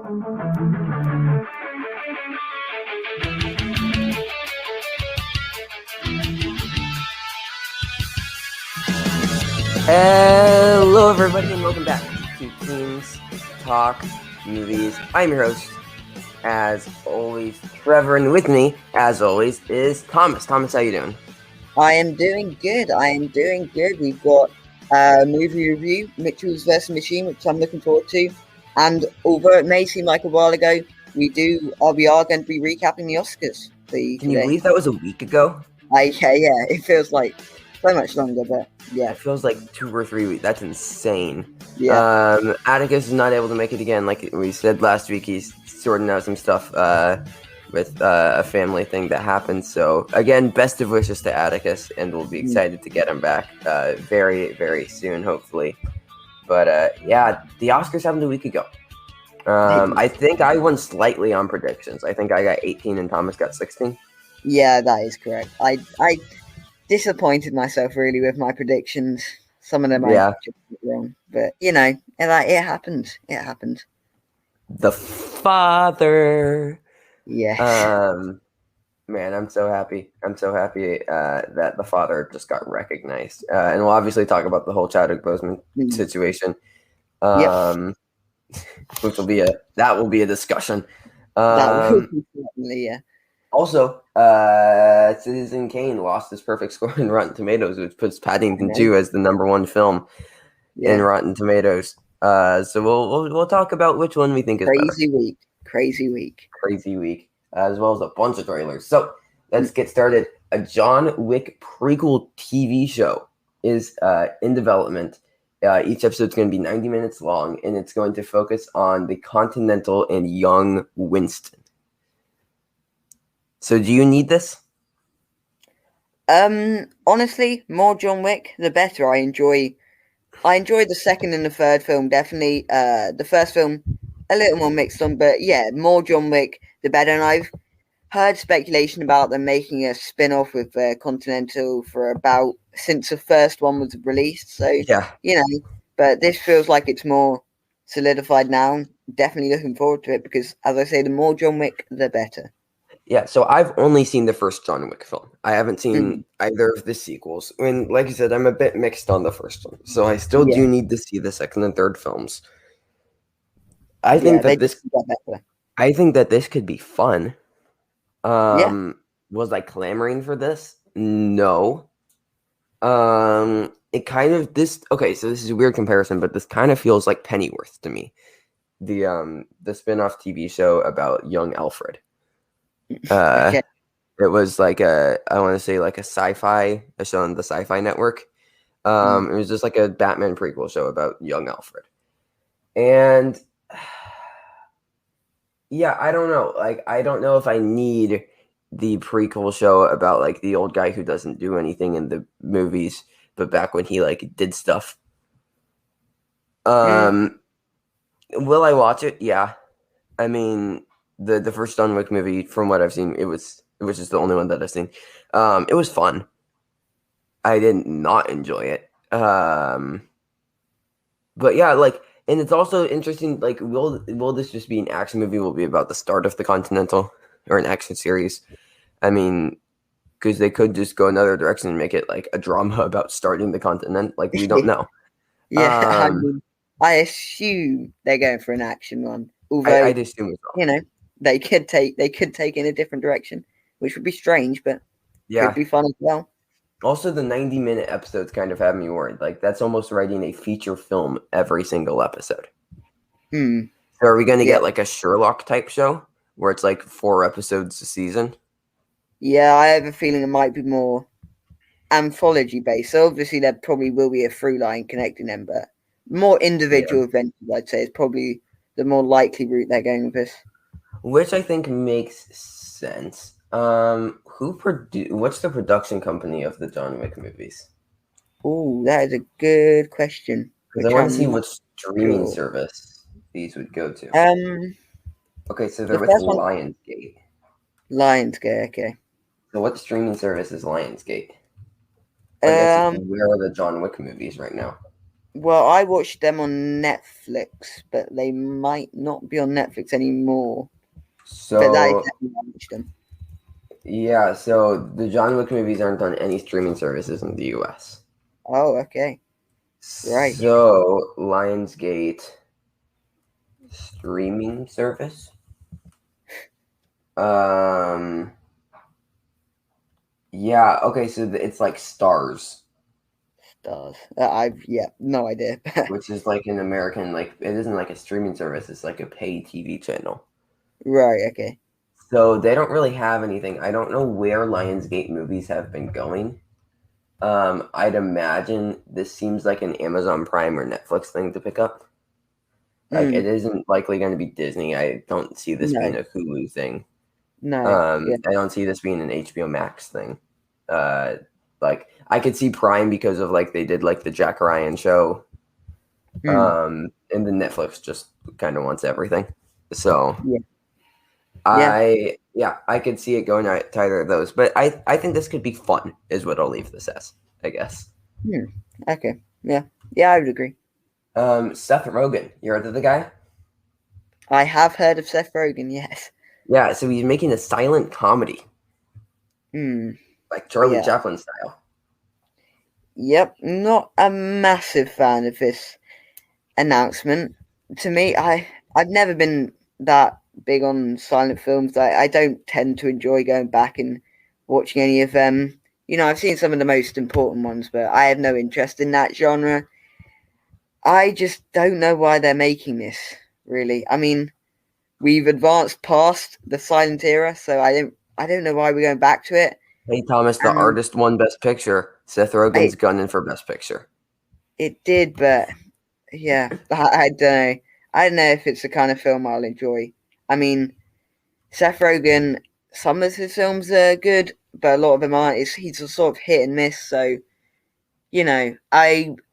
Hello, everybody, and welcome back to Teens Talk Movies. I'm your host, as always, Trevor, and with me, as always, is Thomas. Thomas, how you doing? I am doing good. We've got a movie review, Mitchell's vs. Machine, which I'm looking forward to. And although it may seem like a while ago, we are going to be recapping the Oscars for you Can today. you believe that was a week ago? Yeah, it feels like so much longer, but yeah. It feels like 2 or 3 weeks. That's insane. Yeah. Atticus is not able to make it again. Like we said last week, he's sorting out some stuff with a family thing that happened. So, again, best of wishes to Atticus, and we'll be excited to get him back very, very soon, hopefully. But, yeah, the Oscars happened a week ago. I think I won slightly on predictions. I think I got 18 and Thomas got 16. Yeah, that is correct. I disappointed myself really with my predictions. Some of them I just got wrong, but it happened. It happened. The Father. Yes. Man, I'm so happy. That The Father just got recognized. And we'll obviously talk about the whole Chadwick Boseman situation. Which will be a discussion. That will be certainly, yeah. Also, Citizen Kane lost his perfect score in Rotten Tomatoes, which puts Paddington 2 as the number one film in Rotten Tomatoes. So we'll talk about which one we think is better. Crazy week, as well as a bunch of trailers. So let's get started. A John Wick prequel TV show is in development. Each episode is going to be 90 minutes long, and it's going to focus on the Continental and young Winston. So do you need this? Honestly, more John Wick, the better. I enjoy the second and the third film, definitely. The first film, a little more mixed on, but yeah, more John Wick, the better. And I've heard speculation about them making a spin-off with Continental for about since the first one was released. So, but this feels like it's more solidified now. Definitely looking forward to it because, as I say, the more John Wick, the better. Yeah, so I've only seen the first John Wick film. I haven't seen either of the sequels. And like you said, I'm a bit mixed on the first one. So I still do need to see the second and third films. I think that this could be fun. Was I clamoring for this? No. It kind of okay, so this is a weird comparison, but this kind of feels like Pennyworth to me. The spin-off TV show about young Alfred. It was like I want to say like a show on the Sci-Fi Network. It was just like a Batman prequel show about young Alfred. And yeah, I don't know. Like, I don't know if I need the prequel show about like the old guy who doesn't do anything in the movies, but back when he like did stuff. Will I watch it? Yeah. I mean, the first John Wick movie, from what I've seen, it was just the only one that I've seen. It was fun. I did not enjoy it. But yeah, like, and it's also interesting, like, will this just be an action movie? Will it be about the start of the Continental or an action series? I mean, because they could just go another direction and make it like a drama about starting the continent. Like, we don't know. I mean, I assume they're going for an action one. Although I'd assume as well. They could take in a different direction, which would be strange, but could be fun as well. Also, the 90-minute episodes kind of have me worried. Like, that's almost writing a feature film every single episode. So are we going to get like a Sherlock type show where it's like 4 episodes a season? Yeah, I have a feeling it might be more anthology based. So obviously there probably will be a through line connecting them, but more individual events, I'd say, is probably the more likely route they're going with this. Which I think makes sense. What's the production company of the John Wick movies? Oh, that is a good question. Because I want to see what streaming service these would go to. Okay, so they're with Lionsgate. Lionsgate, okay. So what streaming service is Lionsgate? Where are the John Wick movies right now? Well, I watched them on Netflix, but they might not be on Netflix anymore. But that is So definitely why I watched them. yeah, so the John Wick movies aren't on any streaming services in the US. Oh, okay. Right. So Lionsgate streaming service. Um, yeah, okay, so it's like Stars, Stars. I've yeah, no idea. which is like an American, like it isn't like a streaming service, it's like a pay TV channel. Right. Okay. So they don't really have anything. I don't know where Lionsgate movies have been going. I'd imagine this seems like an Amazon Prime or Netflix thing to pick up. Like it Mm, isn't likely going to be Disney. I don't see this no. being a Hulu thing. No. Yeah. I don't see this being an HBO Max thing. Uh, like I could see Prime because of like they did like the Jack Ryan show. Mm, And then Netflix just kind of wants everything. So yeah. Yeah. I could see it going to either of those. But I think this could be fun, is what I'll leave this as, I guess. Hmm. Okay. Yeah. Yeah, I would agree. Seth Rogen, you heard of the guy? I have heard of Seth Rogen. Yes. Yeah, so he's making a silent comedy, Hmm. like Charlie Yeah. Chaplin style. Yep. Not a massive fan of this announcement. To me, I've never been that big on silent films. I don't tend to enjoy going back and watching any of them. I've seen some of the most important ones, but I have no interest in that genre. I just don't know why they're making this, really. I mean, we've advanced past the silent era, so I don't know why we're going back to it. Hey Thomas, the And artist won Best Picture. Seth I Rogen's gunning for Best Picture. it did, but yeah, I don't know. I don't know if it's the kind of film I'll enjoy. I mean, Seth Rogen, some of his films are good, but a lot of them aren't. He's a sort of hit and miss. So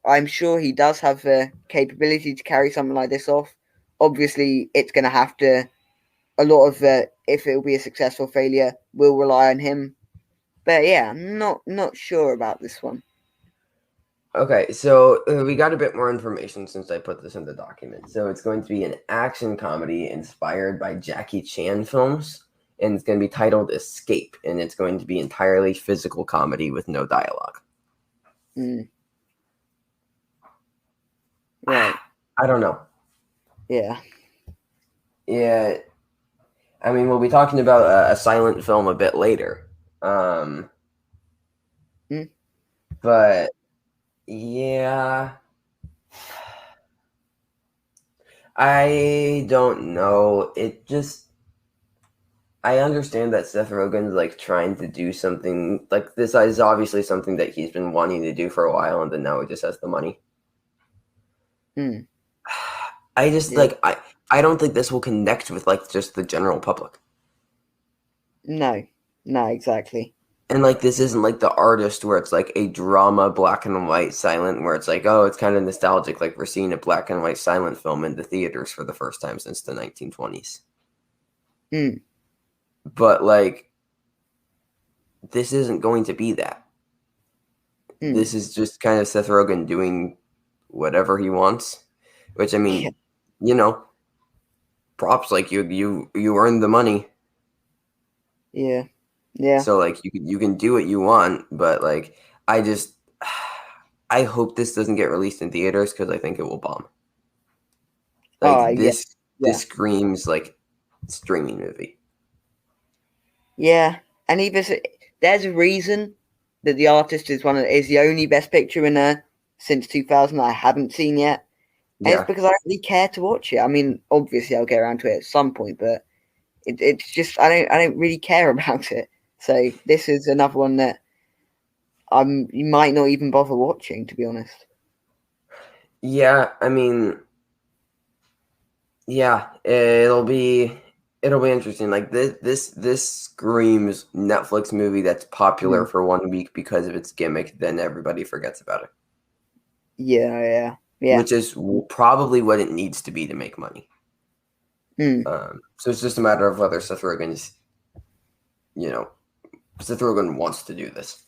I'm sure he does have the capability to carry something like this off. Obviously, it's going to have to. A lot of if it will be a successful failure, will rely on him. But yeah, I'm not sure about this one. Okay, so we got a bit more information since I put this in the document. So it's going to be an action comedy inspired by Jackie Chan films, and it's going to be titled Escape, and it's going to be entirely physical comedy with no dialogue. Mm, right. I don't know. Yeah. Yeah, I mean, we'll be talking about a silent film a bit later. Um, Mm, but yeah, I don't know. I understand that Seth Rogen's like trying to do something like this is obviously something that he's been wanting to do for a while, and then now he just has the money. mm, I just yeah. like I don't think this will connect with like just the general public. No. No. Exactly. And like this isn't like the artist where it's like a drama black and white silent where it's like, oh, it's kind of nostalgic, like we're seeing a black and white silent film in the theaters for the first time since the 1920s. Mm, But like this isn't going to be that. mm, This is just kind of Seth Rogen doing whatever he wants. Which I yeah. mean, you know, props, like you earned the money. Yeah. Yeah. So like you can do what you want, but like I just I hope this doesn't get released in theaters because I think it will bomb. Like Oh, yeah. this Yeah. screams like streaming movie. Yeah. And there's a reason that the artist is the only Best Picture winner since 2000 I haven't seen yet, and it's Yeah. because I don't really care to watch it. I mean, obviously I'll get around to it at some point, but it's just I don't really care about it. So this is another one that you might not even bother watching, to be honest. Yeah, I mean, yeah, it'll be interesting. Like this screams Netflix movie that's popular Mm. for 1 week because of its gimmick, then everybody forgets about it. Yeah, yeah, yeah. Which is probably what it needs to be to make money. Mm. So it's just a matter of whether Seth Rogen's, you know, Seth Rogen wants to do this,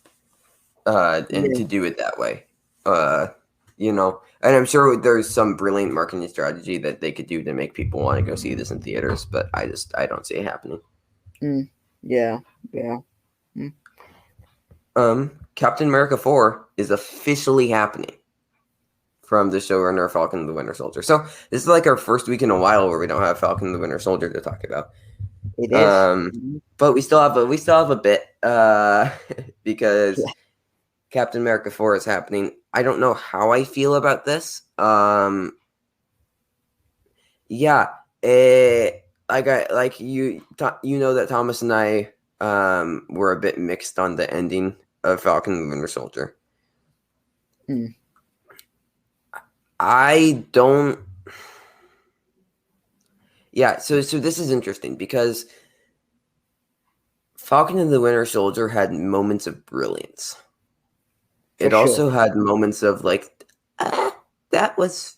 and Yeah. to do it that way. Uh, you know, And I'm sure there's some brilliant marketing strategy that they could do to make people want to go see this in theaters, but I don't see it happening. Yeah, yeah. Mm. Captain America 4 is officially happening from the showrunner Falcon and the Winter Soldier. So this is like our first week in a while where we don't have Falcon and the Winter Soldier to talk about. It is. But we still have a bit because Yeah. Captain America 4 is happening. I don't know how I feel about this. Yeah, like you know that Thomas and I were a bit mixed on the ending of Falcon and the Winter Soldier. Mm. I don't. Yeah, so this is interesting because Falcon and the Winter Soldier had moments of brilliance. For It sure. also had moments of like, that was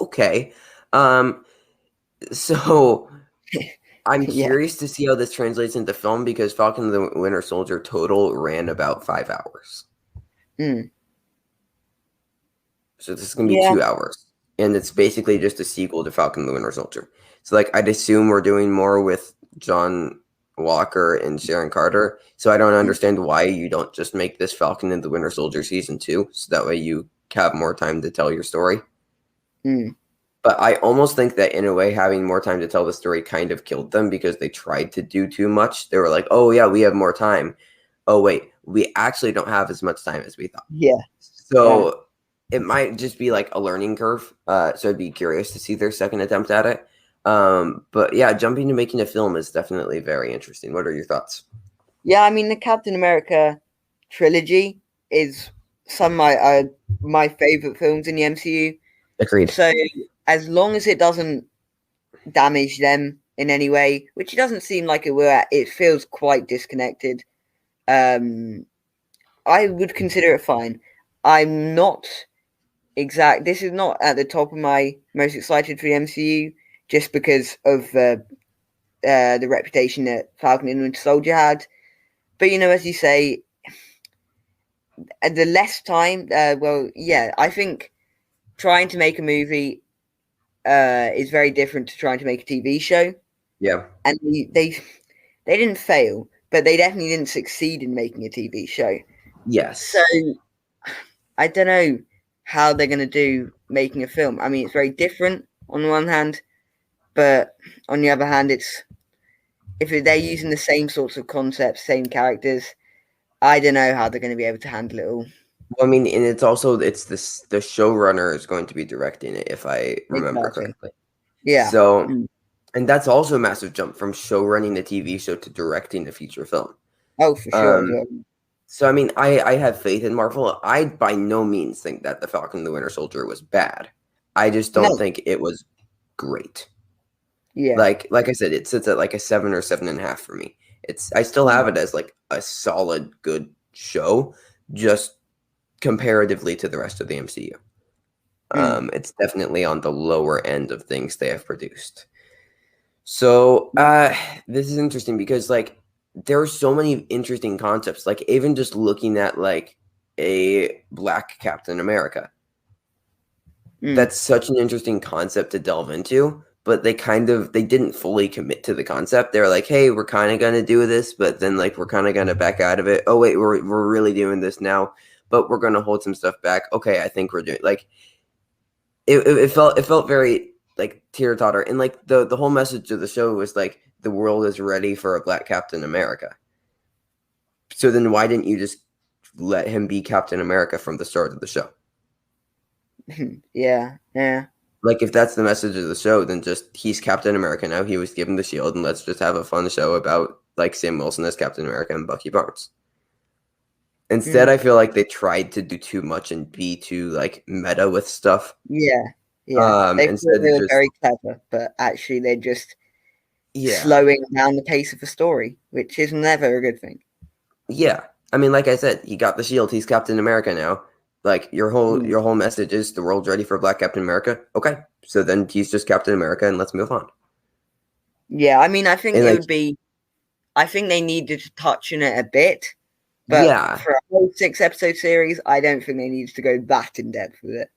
okay. So I'm Yeah. curious to see how this translates into film because Falcon and the Winter Soldier total ran about 5 hours. Mm. So this is gonna be Yeah. 2 hours, and it's basically just a sequel to Falcon and the Winter Soldier. So like I'd assume we're doing more with John Walker and Sharon Carter. So I don't Mm. understand why you don't just make this Falcon and the Winter Soldier season 2, so that way you have more time to tell your story. Mm. But I almost think that in a way, having more time to tell the story kind of killed them because they tried to do too much. They were like, "Oh yeah, we have more time." Oh wait, we actually don't have as much time as we thought. Yeah. Yeah. So it might just be like a learning curve. So I'd be curious to see their second attempt at it. But yeah, jumping to making a film is definitely very interesting. What are your thoughts? Yeah, I mean the Captain America trilogy is some of my favorite films in the MCU. Agreed. So as long as it doesn't damage them in any way, which it doesn't seem like it will, it feels quite disconnected. I would consider it fine. I'm not This is not at the top of my most excited for the MCU, just because of the reputation that Falcon and Winter Soldier had. But as you say, the less time, I think trying to make a movie is very different to trying to make a TV show. Yeah. And they didn't fail, but they definitely didn't succeed in making a TV show. So Yes. I don't know how they're going to do making a film. I mean, it's very different on the one hand, but on the other hand, if they're using the same sorts of concepts, same characters, I don't know how they're going to be able to handle it all. Well, I mean, and it's this the showrunner is going to be directing it, if I remember Exactly. correctly. Yeah. So, and that's also a massive jump from show running a TV show to directing a feature film. Oh, for sure. Yeah. So I mean, I have faith in Marvel. I by no means think that the Falcon and the Winter Soldier was bad. I just don't No. think it was great. Yeah. Like I said, it sits at like a 7 or 7.5 for me. I still have it as like a solid, good show, just comparatively to the rest of the MCU. It's definitely on the lower end of things they have produced. So this is interesting because like there are so many interesting concepts. Like even just looking at like a Black Captain America, that's such an interesting concept to delve into. But they didn't fully commit to the concept. They're like, hey, we're kind of gonna do this, but then like we're kind of gonna back out of it. Oh wait, we're really doing this now, but we're gonna hold some stuff back. Okay, I think we're doing like it felt very like teeter totter, and like the whole message of the show was like the world is ready for a Black Captain America. So then why didn't you just let him be Captain America from the start of the show? Yeah. Yeah. Like if that's the message of the show, then just he's Captain America now. He was given the shield, and let's just have a fun show about like Sam Wilson as Captain America and Bucky Barnes. Instead, I feel like they tried to do too much and be too like meta with stuff. Yeah. Yeah. They thought Instead they of were just very clever, but actually they're just yeah. slowing down the pace of the story, which is never a good thing. Yeah. I mean, like I said, he got the shield. He's Captain America now. Like your whole message is the world's ready for Black Captain America. Okay. So then he's just Captain America and let's move on. Yeah, I mean, I think And it like would be I think they needed to touch on it a bit, But Yeah, for a whole 6-episode series, I don't think they needed to go that in depth with it.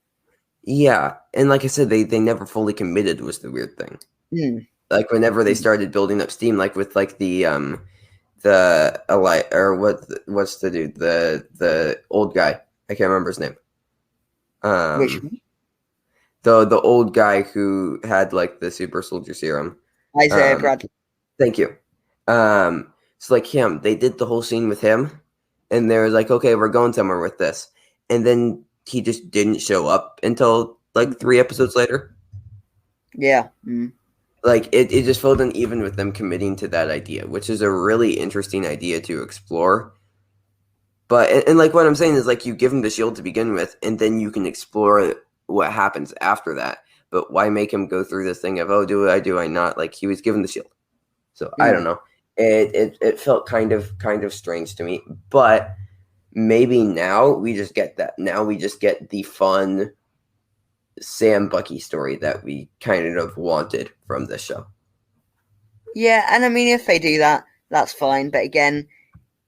yeah, and like I said, they never fully committed was the weird thing. Mm. Like whenever they started building up steam, like with like the or what's the dude the old guy, I can't remember his name. Which The old guy who had like the super soldier serum. Isaiah Um, Bradley. thank you. It's like him. They did the whole scene with him, and they were like, okay, we're going somewhere with this, and then he just didn't show up until like 3 episodes later. Yeah. Mm. Like it just felt uneven with them committing to that idea, which is a really interesting idea to explore. But and like what I'm saying is like you give him the shield to begin with, and then you can explore what happens after that. But why make him go through this thing of do I not? Like he was given the shield, so I don't Mm. know. It felt kind of strange to me. But maybe now we just get that. Now we just get the fun Sam Bucky story that we kind of wanted from this show. Yeah, and I mean, if they do that, that's fine. But again,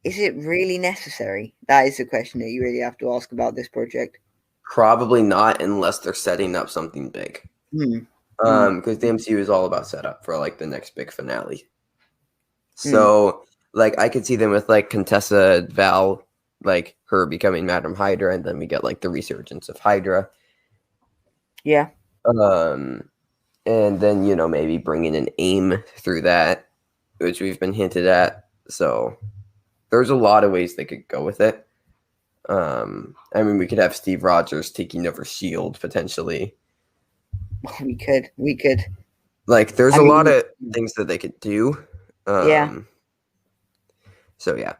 is it really necessary? That is the question that you really have to ask about this project. Probably not unless they're setting up something big. Mm. Because the MCU is all about setup for like the next big finale. Mm. So like I could see them with like Contessa Val, like her becoming Madam Hydra, and then we get like the resurgence of Hydra. Yeah. And then maybe bringing an AIM through that, which we've been hinted at. So there's a lot of ways they could go with it. I mean, we could have Steve Rogers taking over Shield potentially. We could. Like, there's I a mean, lot of things that they could do. yeah. So yeah.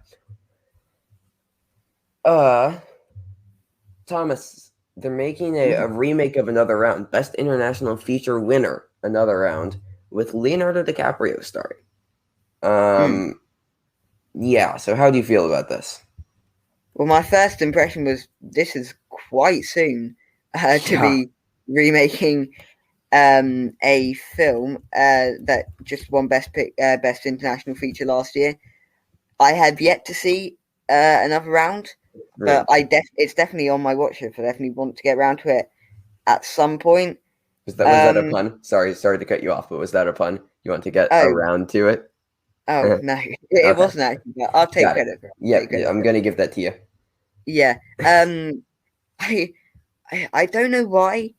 Thomas, they're making a remake of Another Round, Best International Feature winner, Another Round, with Leonardo DiCaprio starring. Yeah. So how do you feel about this? Well, my first impression was this is quite soon to Yeah. be remaking a film that just won best international feature last year. I have yet to see Another Round, but it's definitely on my watch list. I definitely want to get around to it at some point. Was that a pun? Sorry to cut you off, but was that a pun? You want to get around to it? Oh no, it Okay. wasn't actually. But I'll take credit for it. Yeah, I'm gonna give that to you. Yeah. I don't know why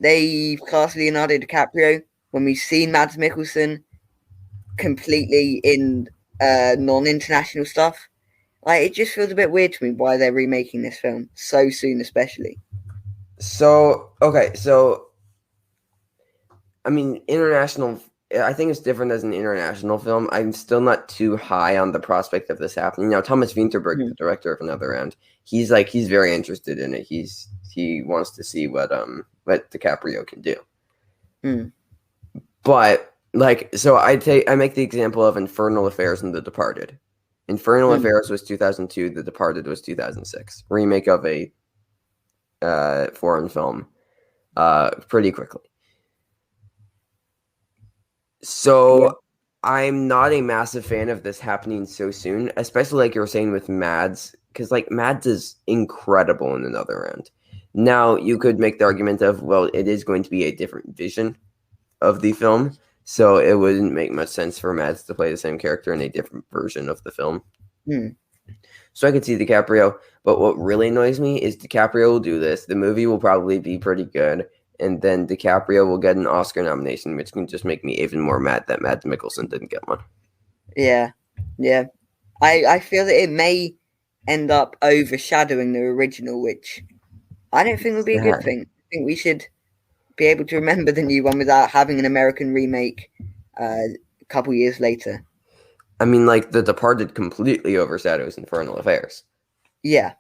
they cast Leonardo DiCaprio when we've seen Mads Mikkelsen completely in non-international stuff. Like, it just feels a bit weird to me why they're remaking this film so soon, especially. So I mean, international. I think it's different as an international film. I'm still not too high on the prospect of this happening. Now, Thomas Vinterberg, the director of Another Round, he's very interested in it. He wants to see what DiCaprio can do. Mm. But so I make the example of Infernal Affairs and The Departed. Infernal Affairs was 2002. The Departed was 2006. Remake of a foreign film, pretty quickly. So yeah. I'm not a massive fan of this happening so soon, especially like you were saying with Mads, because like Mads is incredible in Another Round. Now you could make the argument of, well, it is going to be a different vision of the film, so it wouldn't make much sense for Mads to play the same character in a different version of the film. So I could see DiCaprio, but what really annoys me is DiCaprio will do this. The movie will probably be pretty good, and then DiCaprio will get an Oscar nomination, which can just make me even more mad that Mads Mikkelsen didn't get one. Yeah. I feel that it may end up overshadowing the original, which I don't think would be a good thing. I think we should be able to remember the new one without having an American remake a couple years later. I mean, like, The Departed completely overshadows Infernal Affairs. Yeah.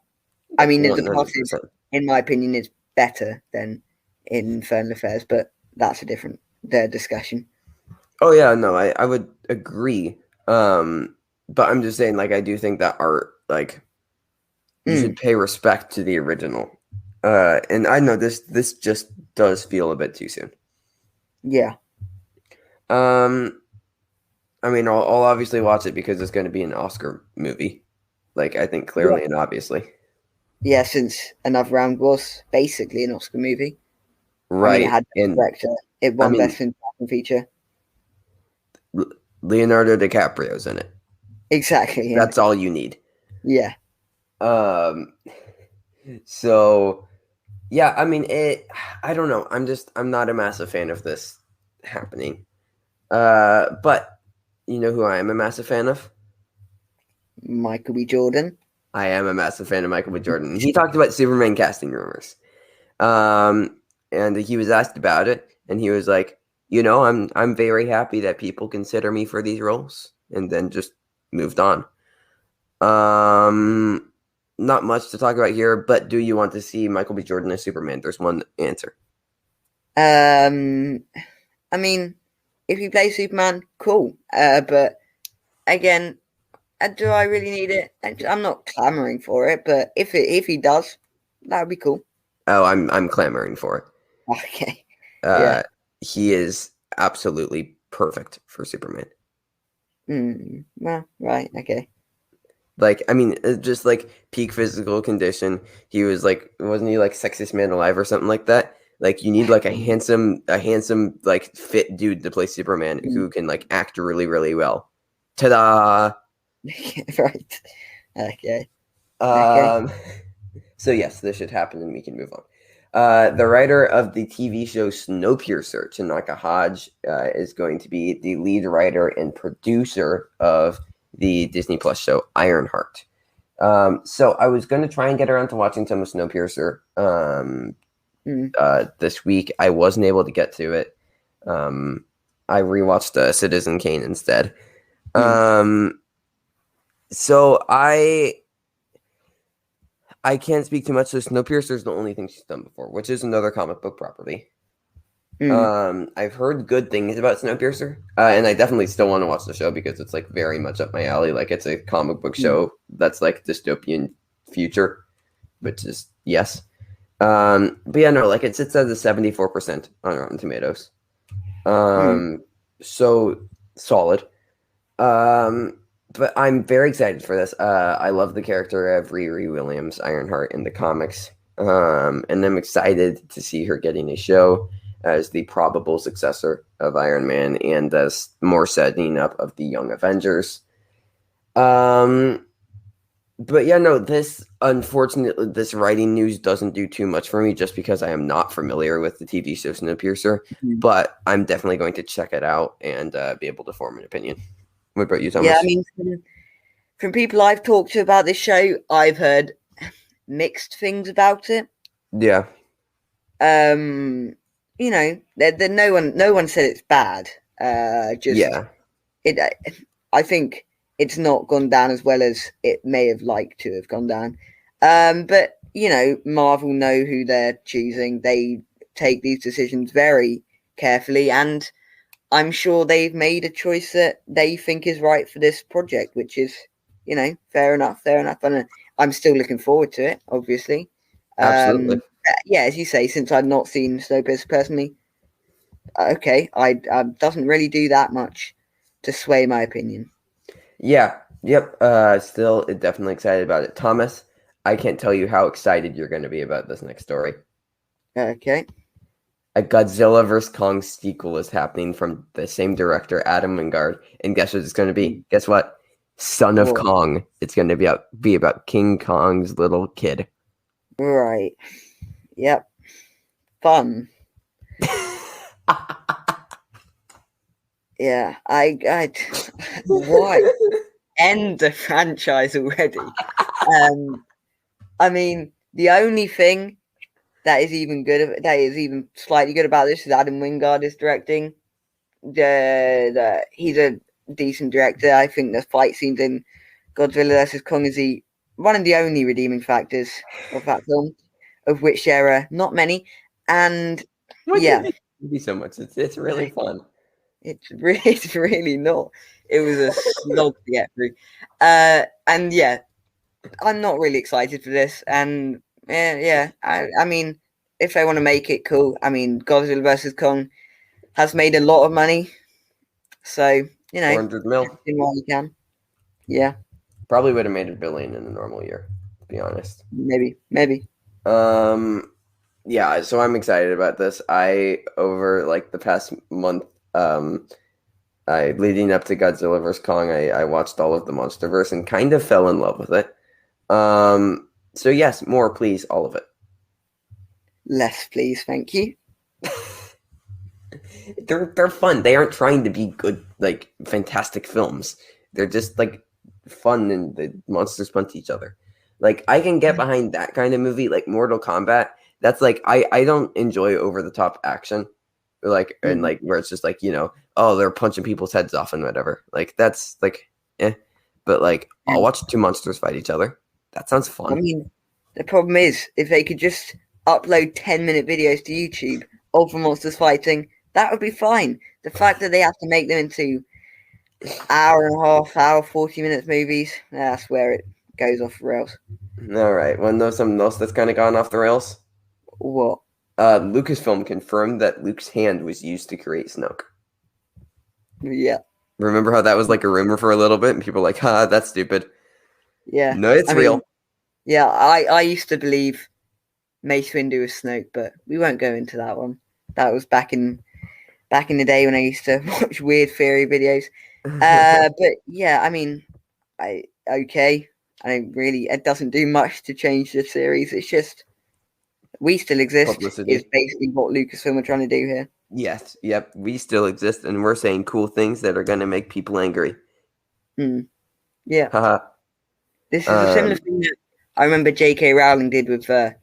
I mean, The Departed, in my opinion, is better than Infernal Affairs, but that's a different discussion. Oh, yeah, no, I would agree. But I'm just saying, like, I do think that art, like, you should pay respect to the original. And I know this just does feel a bit too soon. Yeah. I mean, I'll obviously watch it because it's going to be an Oscar movie. Like, I think clearly and obviously. Yeah, since Another Round was basically an Oscar movie. I mean, it Right. had Best And Director. It I won Best mean, Film Feature. Leonardo DiCaprio's in it. Exactly. Yeah. That's all you need. Yeah. Um, so yeah, I mean, I don't know. I'm not a massive fan of this happening. But you know who I am a massive fan of? Michael B. Jordan. I am a massive fan of Michael B. Jordan. He talked about Superman casting rumors. And he was asked about it, and he was like, I'm very happy that people consider me for these roles, and then just moved on. Not much to talk about here, but do you want to see Michael B. Jordan as Superman? There's one answer. I mean, if he plays Superman, cool. But again, do I really need it? I'm not clamoring for it, but if he does, that would be cool. Oh, I'm clamoring for it. Okay. Uh, Yeah. he is absolutely perfect for Superman. Well, right. Okay. Like, I mean, just like peak physical condition. He was like, wasn't he like sexiest man alive or something like that? Like, you need like a handsome, like fit dude to play Superman who can like act really, really well. Ta-da! Right. Okay. Okay. Um, so yes, this should happen, and we can move on. The writer of the TV show Snowpiercer, Tanaka Hodge, is going to be the lead writer and producer of the Disney Plus show Ironheart. So I was going to try and get around to watching some of Snowpiercer this week. I wasn't able to get to it. I rewatched Citizen Kane instead. So I can't speak too much. So Snowpiercer is the only thing she's done before, which is another comic book property. I've heard good things about Snowpiercer, and I definitely still want to watch the show because it's like very much up my alley. Like, it's a comic book show that's like dystopian future, which is yes. But yeah, no, like it sits at a 74% on Rotten Tomatoes. So solid. But I'm very excited for this. I love the character of Riri Williams, Ironheart, in the comics. And I'm excited to see her getting a show as the probable successor of Iron Man and as more setting up of the Young Avengers. But yeah, no, unfortunately, this writing news doesn't do too much for me just because I am not familiar with the TV show Snowpiercer. But I'm definitely going to check it out and be able to form an opinion. What about you, Thomas? Yeah, I mean, from people I've talked to about this show, I've heard mixed things about it. Yeah. You know, no one said it's bad. I think it's not gone down as well as it may have liked to have gone down. But you know, Marvel know who they're choosing. They take these decisions very carefully, and I'm sure they've made a choice that they think is right for this project, which is, you know, fair enough. And I'm still looking forward to it, obviously. Absolutely. Yeah, as you say, since I've not seen Snowpiercer personally, okay, I doesn't really do that much to sway my opinion. Yeah. Yep. Still definitely excited about it. Thomas, I can't tell you how excited you're going to be about this next story. Okay. A Godzilla vs. Kong sequel is happening from the same director, Adam Wingard. And guess what it's going to be? Guess what? Son of Kong. It's going to be about King Kong's little kid. Right. Yep. Fun. Yeah. Why end the franchise already? I mean, the only thing that is even slightly good about this is Adam Wingard is directing. He's a decent director. I think the fight scenes in Godzilla vs. Kong is one of the only redeeming factors of that film, of which there are not many. And yeah, Maybe so much. It's really fun. It's really not. It was a slog to get through. And yeah, I'm not really excited for this. And I mean, if they want to make it cool, I mean, Godzilla vs. Kong has made a lot of money. So, you know, 400 mil. while you can. Yeah. Probably would have made $1 billion in a normal year, to be honest. Maybe. Um, yeah, so I'm excited about this. I over like the past month, I leading up to Godzilla vs Kong, I watched all of the MonsterVerse and kind of fell in love with it. So yes, more please, all of it. Less, please, thank you. They're fun. They aren't trying to be good, like fantastic films. They're just like fun, and the monsters punch each other. Like I can get behind that kind of movie, like Mortal Kombat. That's like I don't enjoy over the top action, like and like where it's just like oh they're punching people's heads off and whatever. Like that's like but like I'll watch two monsters fight each other. That sounds fun. I mean, the problem is if they could just upload 10-minute videos to YouTube of the monsters fighting, that would be fine. The fact that they have to make them into hour and a half, hour 40 minutes movies, that's where it goes off the rails. All right, want to know something else that's kind of gone off the rails? What? Lucasfilm confirmed that Luke's hand was used to create Snoke. Yeah. Remember how that was like a rumor for a little bit, and people were like, "Ha, that's stupid." Yeah. No, it's real. Yeah, I used to believe Mace Windu was Snoke, but we won't go into that one. That was back in the day when I used to watch weird theory videos. But yeah, I mean, okay. It doesn't do much to change the series. It's just we still exist. Publicity. Is basically what Lucasfilm are trying to do here. Yes, yep, we still exist, and we're saying cool things that are going to make people angry. Yeah. Haha. This is a similar thing that I remember J.K. Rowling did with the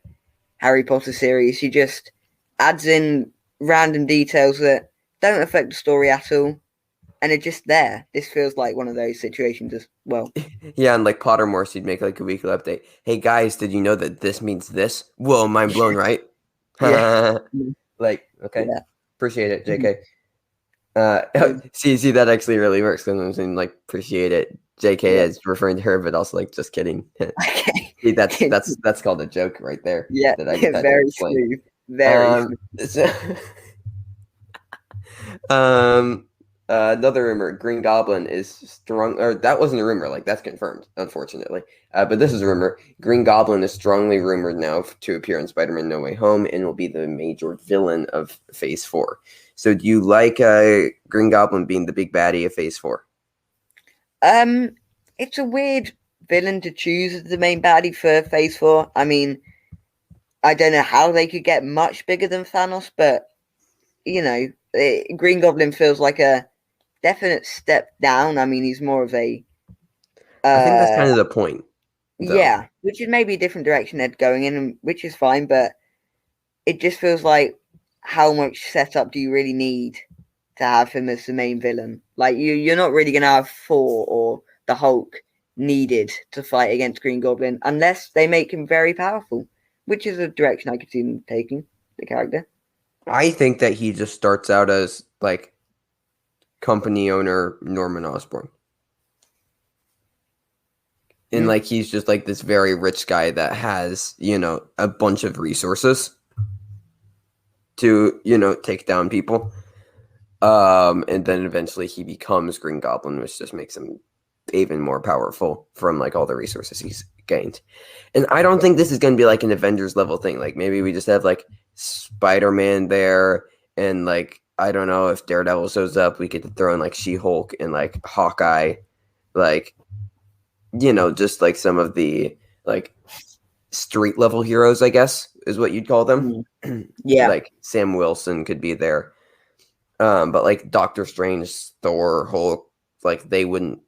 Harry Potter series. She just adds in random details that don't affect the story at all, and it's just there. This feels like one of those situations as well. Yeah, and like Pottermore, she'd make like a weekly update. Hey guys, did you know that this means this? Whoa, mind blown, right? Yeah. Like, okay, Yeah. appreciate it, JK. See, that actually really works because I'm saying like appreciate it. JK is referring to her, but also like just kidding. Okay. See, that's called a joke right there. Yeah, that I just had to very explain. smooth. Very smooth. Another rumor: Green Goblin is strong. Or that wasn't a rumor. Like that's confirmed, unfortunately. But this is a rumor. Green Goblin is strongly rumored now to appear in Spider-Man: No Way Home and will be the major villain of Phase 4. So, do you like Green Goblin being the big baddie of Phase 4? It's a weird villain to choose as the main baddie for Phase 4. I mean, I don't know how they could get much bigger than Thanos, but Green Goblin feels like a definite step down. I mean, he's more of a. I think that's kind of the point. Though. Yeah, which is maybe a different direction they're going in, which is fine, but it just feels like how much setup do you really need to have him as the main villain? Like you're not really gonna have Thor or the Hulk needed to fight against Green Goblin unless they make him very powerful, which is a direction I could see them taking the character. I think that he just starts out as like company owner Norman Osborn. And like he's just like this very rich guy that has, a bunch of resources to, take down people. And then eventually he becomes Green Goblin, which just makes him even more powerful from like all the resources he's gained. And I don't think this is going to be like an Avengers level thing. Like maybe we just have like Spider-Man there, and like I don't know if Daredevil shows up, we get to throw in like She-Hulk and like Hawkeye, like just like some of the like street level heroes, I guess is what you'd call them. Yeah, like Sam Wilson could be there, but like Doctor Strange, Thor, Hulk, like they wouldn't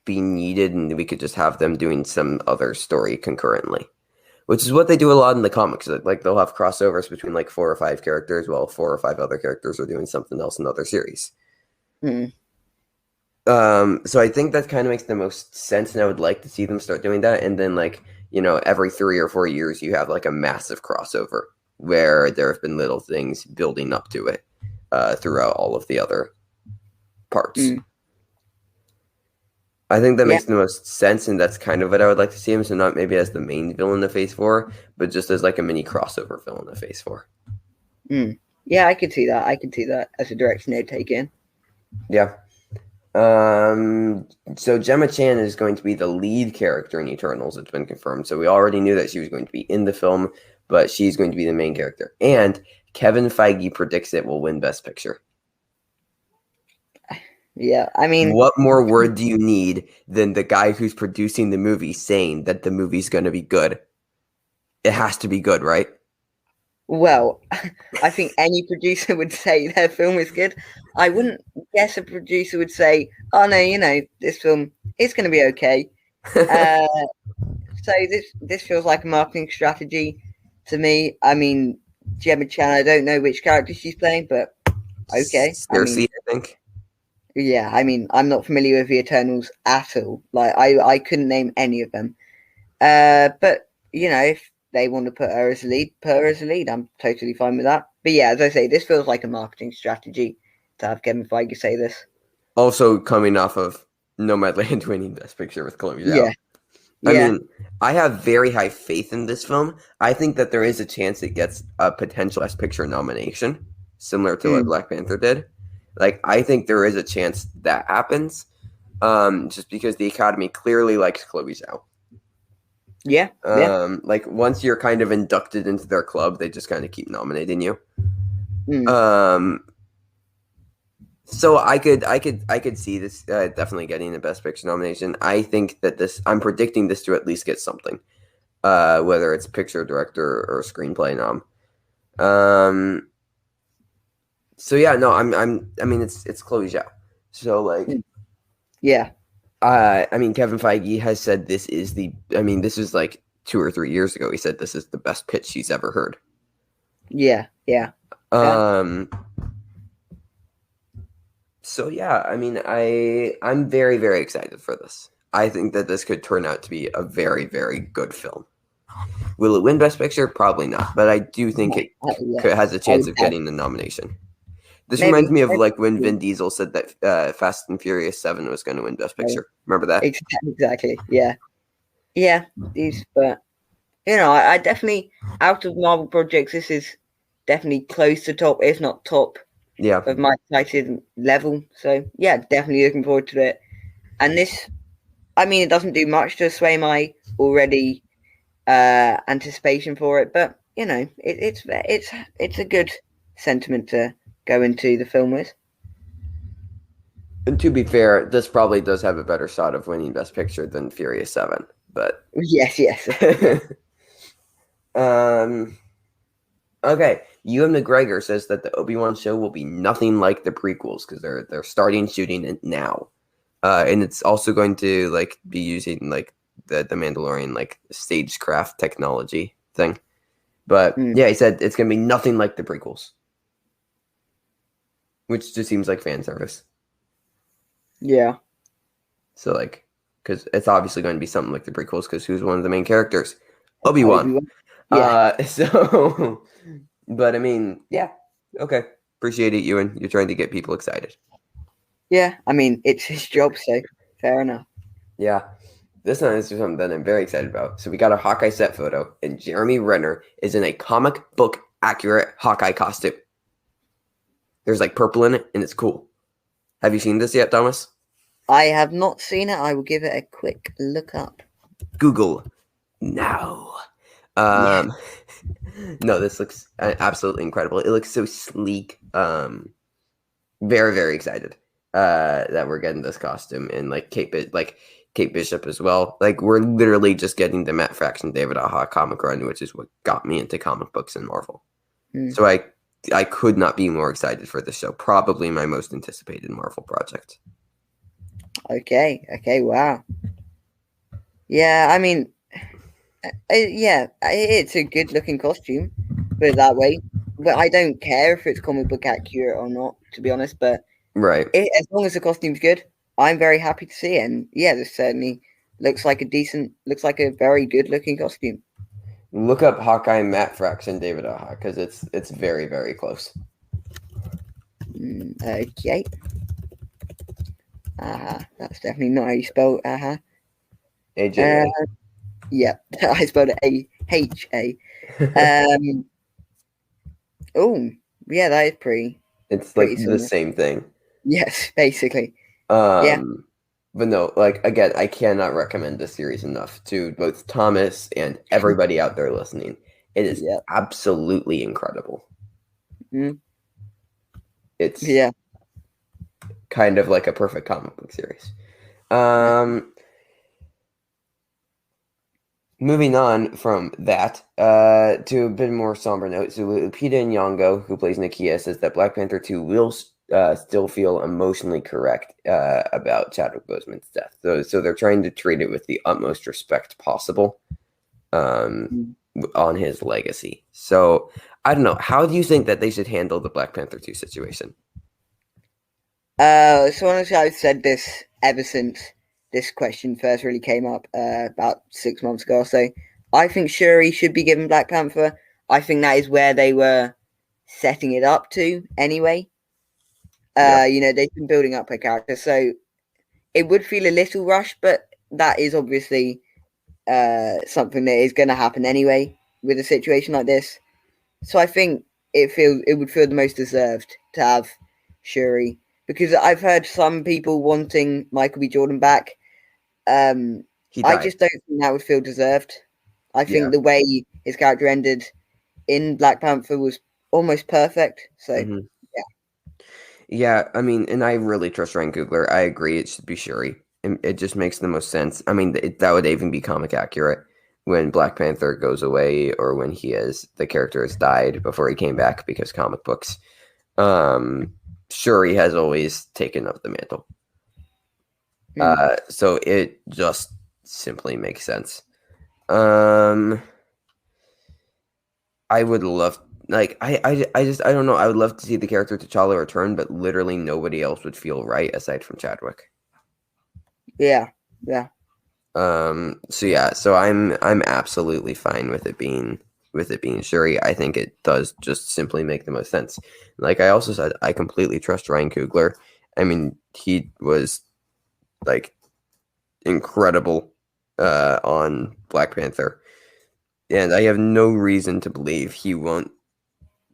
be needed, and we could just have them doing some other story concurrently, which is what they do a lot in the comics. Like they'll have crossovers between like 4 or 5 characters, while 4 or 5 other characters are doing something else in other series. So I think that kind of makes the most sense, and I would like to see them start doing that. And then like every 3 or 4 years you have like a massive crossover where there have been little things building up to it throughout all of the other parts. I think that makes the most sense, and that's kind of what I would like to see him. So not maybe as the main villain of Phase 4, but just as like a mini crossover villain of Phase 4. Yeah, I could see that. I could see that as a direction they'd take in. Yeah. So Gemma Chan is going to be the lead character in Eternals. It's been confirmed. So we already knew that she was going to be in the film, but she's going to be the main character. And Kevin Feige predicts it will win Best Picture. Yeah, I mean, What more word do you need than the guy who's producing the movie saying that the movie's going to be good? It has to be good, right? well, I think any producer would say their film is good. I wouldn't guess a producer would say, "Oh no, this film is going to be okay." Uh, so this feels like a marketing strategy to me. I mean, Gemma Chan, I don't know which character she's playing, but okay. I Cersei, mean, I think. yeah. I mean, I'm not familiar with the Eternals at all. Like, I couldn't name any of them. But if they want to put her as a lead, put her as a lead. I'm totally fine with that. But yeah, as I say, this feels like a marketing strategy to have Kevin Feige say this. Also coming off of Nomadland winning Best Picture with Chloe Zhao. Yeah, I yeah, mean, I have very high faith in this film. I think that there is a chance it gets a potential Best Picture nomination, similar to what mm, Black Panther did. Like, I think there is a chance that happens, just because the Academy clearly likes Chloe Zhao. yeah, yeah. Like once you're kind of inducted into their club, they just kind of keep nominating you. Mm, So I could see this definitely getting a Best Picture nomination. I think that I'm predicting this to at least get something, whether it's picture, director, or screenplay nom. So yeah, no, I mean, it's Chloe Zhao. So like, mm, yeah, I mean, Kevin Feige has said this is this is like 2 or 3 years ago. He said this is the best pitch he's ever heard. yeah, yeah, yeah, Um, So yeah, I mean, I'm very, very excited for this. I think that this could turn out to be a very, very good film. Will it win Best Picture? Probably not, but I do think it yeah. has a I chance would of doubt getting the nomination. This reminds maybe, me of maybe like when Vin Diesel said that Fast and Furious 7 was going to win Best Picture. Remember that? exactly. Yeah, yeah. But I definitely out of Marvel projects, this is definitely close to top, if not top Yeah. of my excited level. So yeah, definitely looking forward to it. And this, I mean, it doesn't do much to sway my already anticipation for it, but it's a good sentiment to go into the film with. And to be fair, this probably does have a better shot of winning Best Picture than Furious 7, but Yes, yes, yeah, um okay, Ewan McGregor says that the Obi-Wan show will be nothing like the prequels because they're starting shooting it now, and it's also going to like be using like the Mandalorian like stagecraft technology thing. But mm, yeah, he said it's gonna be nothing like the prequels, which just seems like fan service. yeah. So like, because it's obviously going to be something like the prequels because who's one of the main characters? Obi-Wan. Obi-Wan. Yeah, So, but I mean, yeah, okay. Appreciate it, Ewan. You're trying to get people excited. yeah. I mean, it's his job, so fair enough. Yeah. This one is something that I'm very excited about. So we got a Hawkeye set photo, and Jeremy Renner is in a comic book accurate Hawkeye costume. There's like purple in it, and it's cool. Have you seen this yet, Thomas? I have not seen it. I will give it a quick look up. Google now. Yeah. No, this looks absolutely incredible. It looks so sleek. Very, very excited that we're getting this costume and like Kate Bishop as well. Like we're literally just getting the Matt Fraction David Aja comic run, which is what got me into comic books and Marvel. So I could not be more excited for this show. Probably my most anticipated Marvel project. Okay. Wow. Yeah. I mean, yeah, it's a good looking costume, put it that way. But I don't care if it's comic book accurate or not, to be honest. But Right. as long as the costume's good, I'm very happy to see it. And yeah, this certainly looks like a very good looking costume. Look up Hawkeye Matt Fraction David Aja because it's very, very close. Okay. That's definitely not how you spell AJ. Yeah, I spelled it AHA. Oh, yeah, that is It's like pretty the similar. same thing. Yes, basically. Yeah, But no, like again, I cannot recommend this series enough to both Thomas and everybody out there listening. It is yeah, absolutely incredible. mm, It's yeah, kind of like a perfect comic book series. yeah. Um, Moving on from that to a bit more somber note. So Lupita Nyong'o, who plays Nakia, says that Black Panther 2 will still feel emotionally correct about Chadwick Boseman's death. So they're trying to treat it with the utmost respect possible um, Mm. on his legacy. So I don't know. How do you think that they should handle the Black Panther 2 situation? So honestly, I've said this ever since this question first really came up about 6 months ago or so. I think Shuri should be given Black Panther. I think that is where they were setting it up to anyway. Yeah. They've been building up her character, so it would feel a little rushed, but that is obviously something that is going to happen anyway with a situation like this. So I think it would feel the most deserved to have Shuri, because I've heard some people wanting Michael B. Jordan back. Um, He I died. just don't think that would feel deserved. I Yeah. think the way his character ended in Black Panther was almost perfect. So Hmm. Yeah, I mean, and I really trust Ryan Coogler. I agree it should be Shuri. It just makes the most sense. I mean, that would even be comic accurate when Black Panther goes away or when the character has died before he came back because comic books. Um, Shuri has always taken up the mantle. hmm, So it just simply makes sense. Um, I would love I don't know. I would love to see the character T'Challa return, but literally nobody else would feel right aside from Chadwick. yeah, yeah, So yeah, so I'm absolutely fine with it being Shuri. I think it does just simply make the most sense. Like I also said, I completely trust Ryan Coogler. I mean, he was like incredible on Black Panther. And I have no reason to believe he won't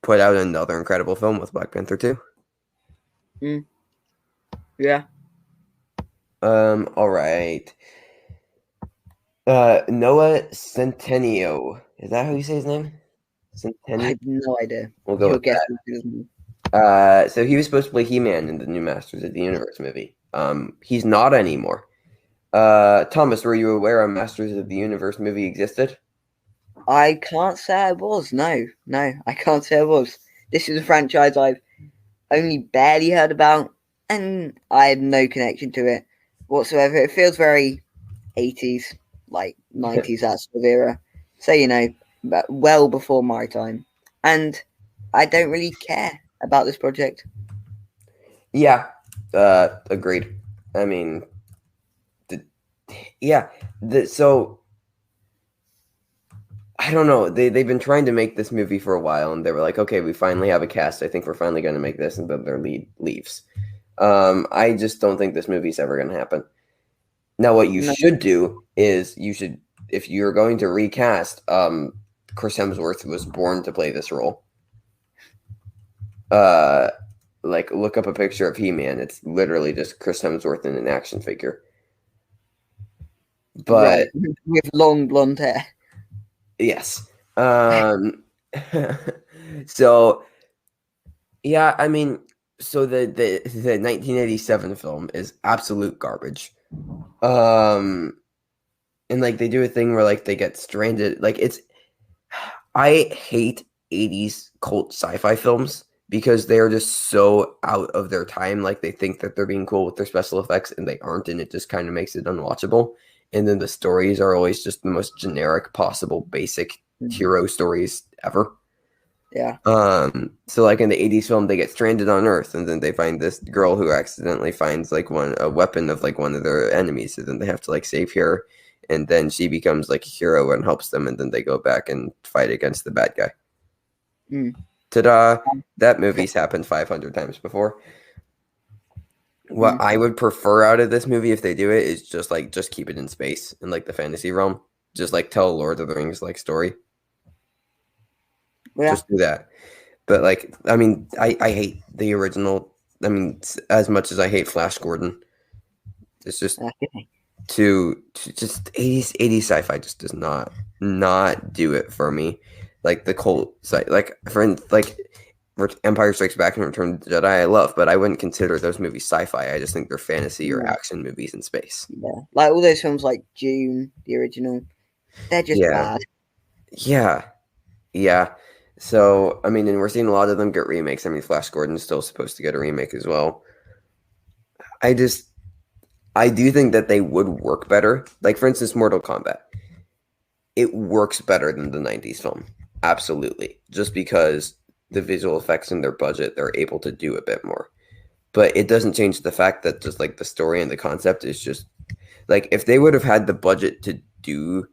put out another incredible film with Black Panther 2. mm, yeah. All right. Noah Centennial. Is that how you say his name? I Centennial? have no idea. We'll go Your with guess that. is good as mine. So he was supposed to play He-Man in the new Masters of the Universe movie. He's not anymore. Thomas, were you aware a Masters of the Universe movie existed? I can't say I was. No, no, I can't say I was. This is a franchise I've only barely heard about, and I had no connection to it whatsoever. It feels very 80s, like 90s, that sort of era. So, but well before my time. And I don't really care about this project. Yeah. Agreed. I mean, the, yeah. So I don't know. They've been trying to make this movie for a while, and they were like, okay, we finally have a cast. I think we're finally going to make this, and then their lead leaves. I just don't think this movie's ever going to happen. Now, what you No, should do is if you're going to recast, Chris Hemsworth was born to play this role. Uh, like look up a picture of He-Man. It's literally just Chris Hemsworth in an action figure. But right. With long blonde hair. yes, so yeah, I mean, so the 1987 film is absolute garbage. Um, and like they do a thing where like they get stranded. I hate 80s cult sci-fi films because they are just so out of their time. Like they think that they're being cool with their special effects and they aren't, and it just kind of makes it unwatchable. And then the stories are always just the most generic possible basic Mhm. hero stories ever. Yeah. So like in the 80s film, they get stranded on Earth and then they find this girl who accidentally finds like a weapon of like one of their enemies, and then they have to like save her, and then she becomes like a hero and helps them, and then they go back and fight against the bad guy. Mm. Ta-da! That movie's happened 500 times before. What Mm. I would prefer out of this movie if they do it is just keep it in space in like the fantasy realm. Just like tell a Lord of the Rings like story. Yeah. Just do that. But like, I mean, I hate the original. I mean, as much as I hate Flash Gordon. It's just Okay. to just 80s sci-fi just does not do it for me. Like the cult site, like Empire Strikes Back and Return of the Jedi, I love, but I wouldn't consider those movies sci-fi. I just think they're fantasy or No, action movies in space. yeah. Like all those films like Dune, the original, they're just Yeah, bad. yeah, yeah. So I mean, and we're seeing a lot of them get remakes. I mean, Flash Gordon's still supposed to get a remake as well. I just I do think that they would work better. Like for instance, Mortal Kombat. It works better than the 90s film. Absolutely. Just because the visual effects in their budget, they're able to do a bit more. But it doesn't change the fact that just like the story and the concept is just like if they would have had the budget to do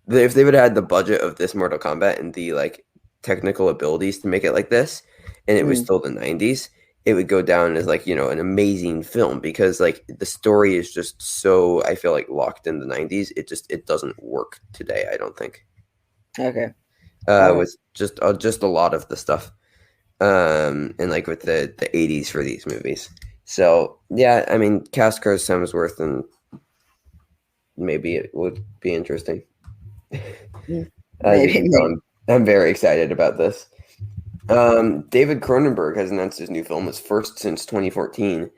if they would have had the budget of this Mortal Kombat and the like technical abilities to make it like this, and it was Mm, still the 90s, it would go down as like, an amazing film because like the story is just so I feel like locked in the 90s. It doesn't work today, I don't think. okay. All right. With just a lot of the stuff. And like with the 80s for these movies. So, yeah, I mean, cast Chris Hemsworth and maybe it would be interesting. Mm, As you maybe. can tell, I'm very excited about this. David Cronenberg has announced his new film, his first since 2014,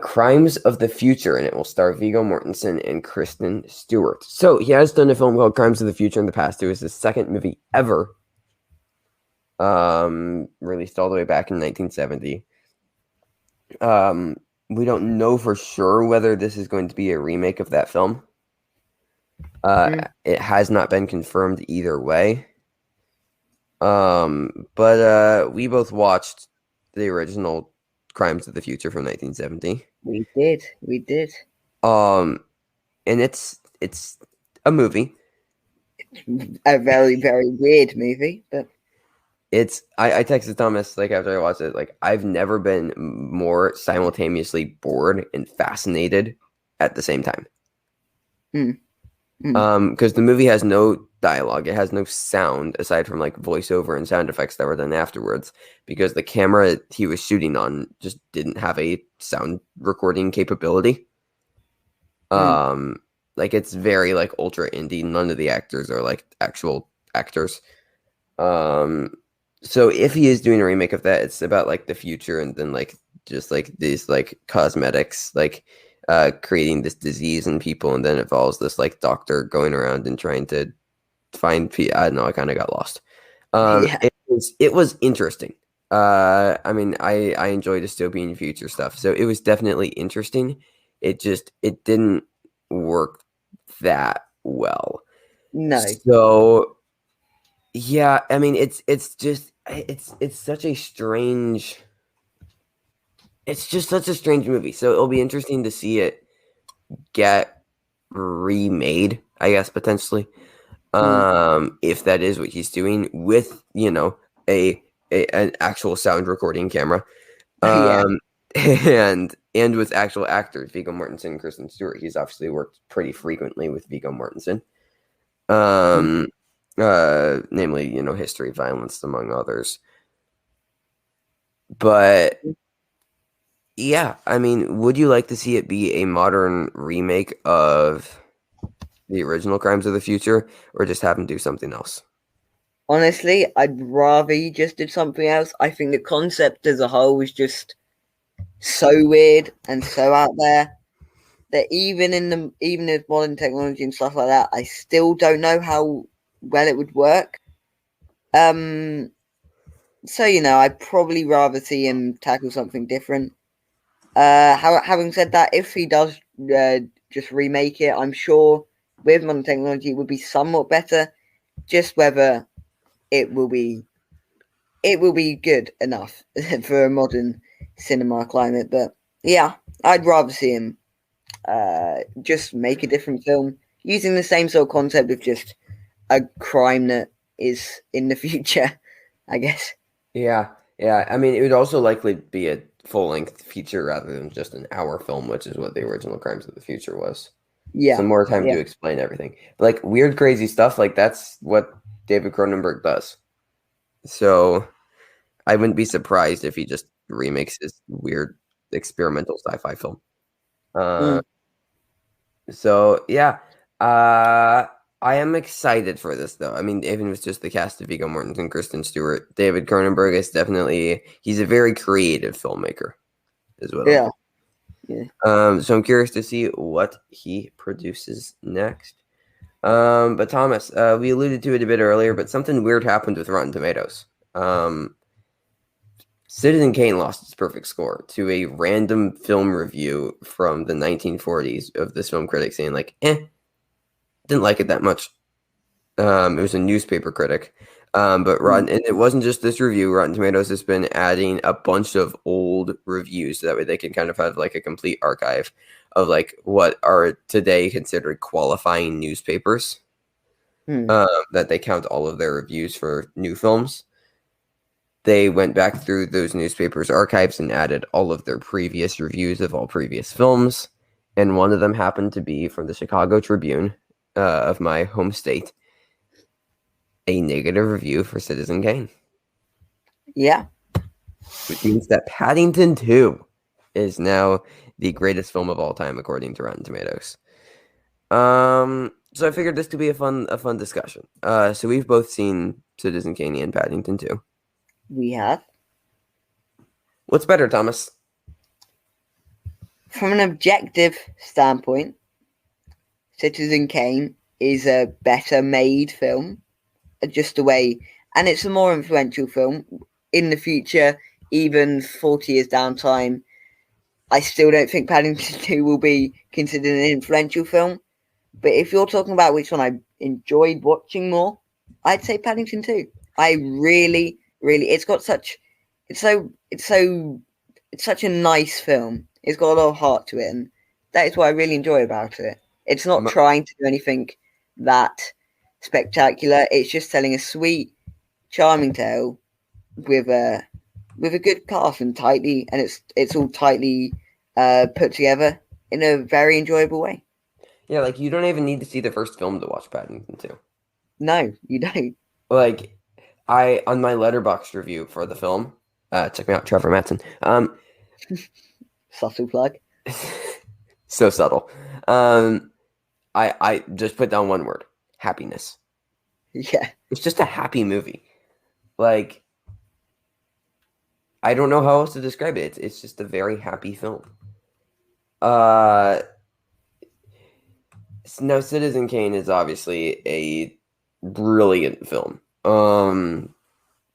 Crimes of the Future, and it will star Viggo Mortensen and Kristen Stewart. So he has done a film called Crimes of the Future in the past. It was his second movie ever, released all the way back in 1970. We don't know for sure whether this is going to be a remake of that film. Mm, It has not been confirmed either way. But we both watched the original Crimes of the Future from 1970. we did. We did. Um, and it's a movie. A very, very weird movie, but I texted Thomas like after I watched it, like I've never been more simultaneously bored and fascinated at the same time. mm, mm. Because the movie has no dialogue, it has no sound aside from like voiceover and sound effects that were done afterwards. Because the camera he was shooting on just didn't have a sound recording capability. Mm. Um, like it's very like ultra indie. None of the actors are like actual actors. Um, so if he is doing a remake of that, it's about like the future and then like just like these like cosmetics, like creating this disease in people, and then it involves this like doctor going around and trying to find people. I don't know, I kind of got lost. Yeah. It was interesting. I mean, I enjoy dystopian future stuff, so it was definitely interesting. It didn't work that well. No. So yeah, I mean, it's such a strange. It's just such a strange movie. So it'll be interesting to see it get remade, I guess potentially. Mm. If that is what he's doing with, a, an actual sound recording camera. Yeah. Um and with actual actors, Viggo Mortensen and Kristen Stewart. He's obviously worked pretty frequently with Viggo Mortensen. Mm. Um Namely, History of Violence among others. But yeah, I mean, would you like to see it be a modern remake of the original Crimes of the Future, or just have him do something else? Honestly, I'd rather you just did something else. I think the concept as a whole was just so weird and so out there that even with modern technology and stuff like that, I still don't know how well it would work. Um, so I'd probably rather see him tackle something different. Having said that, if he does just remake it, I'm sure with modern technology it would be somewhat better. Just whether it will be good enough for a modern cinema climate. But yeah, I'd rather see him just make a different film using the same sort of concept of just a crime that is in the future, I guess. Yeah, yeah. I mean, it would also likely be a full-length feature rather than just an hour film, which is what the original Crimes of the Future was. So Yeah, more time yeah, to explain everything. Like weird, crazy stuff, like that's what David Cronenberg does. So I wouldn't be surprised if he just remakes his weird experimental sci-fi film. Uh, Mm. so yeah, uh, I am excited for this though. I mean, even with just the cast of Viggo Mortensen, Kristen Stewart, David Cronenberg is definitely he's a very creative filmmaker, is what I'll Yeah. say. Yeah. So I'm curious to see what he produces next. But Thomas, we alluded to it a bit earlier, but something weird happened with Rotten Tomatoes. Um, Citizen Kane lost its perfect score to a random film review from the 1940s of this film critic saying like, didn't like it that much. It was a newspaper critic. But Mm. Rotten, and it wasn't just this review. Rotten Tomatoes has been adding a bunch of old reviews so that way they can kind of have like a complete archive of like what are today considered qualifying newspapers. Mm. That they count all of their reviews for new films. They went back through those newspapers' archives and added all of their previous reviews of all previous films. And one of them happened to be from the Chicago Tribune of my home state, a negative review for Citizen Kane, Yeah. which means that Paddington 2 is now the greatest film of all time according to Rotten Tomatoes. So I figured this could be a fun discussion. So we've both seen Citizen Kane and Paddington 2. We have. What's better, Thomas? From an objective standpoint, Citizen Kane is a better made film, just the way, and it's a more influential film. In the future, even 40 years down time, I still don't think Paddington 2 will be considered an influential film. But if you're talking about which one I enjoyed watching more, I'd say Paddington 2. I really, really, it's such a nice film. It's got a lot of heart to it, and that is what I really enjoy about it. It's not M- trying to do anything that spectacular. It's just telling a sweet, charming tale with a good cast and it's all tightly put together in a very enjoyable way. Yeah, like you don't even need to see the first film to watch Paddington 2. No, you don't. Like I on my Letterboxd review for the film, check me out, Trevor Matson. Subtle plug. So subtle. I just put down one word: happiness. Yeah. It's just a happy movie. Like I don't know how else to describe it. It's just a very happy film. Uh, now Citizen Kane is obviously a brilliant film.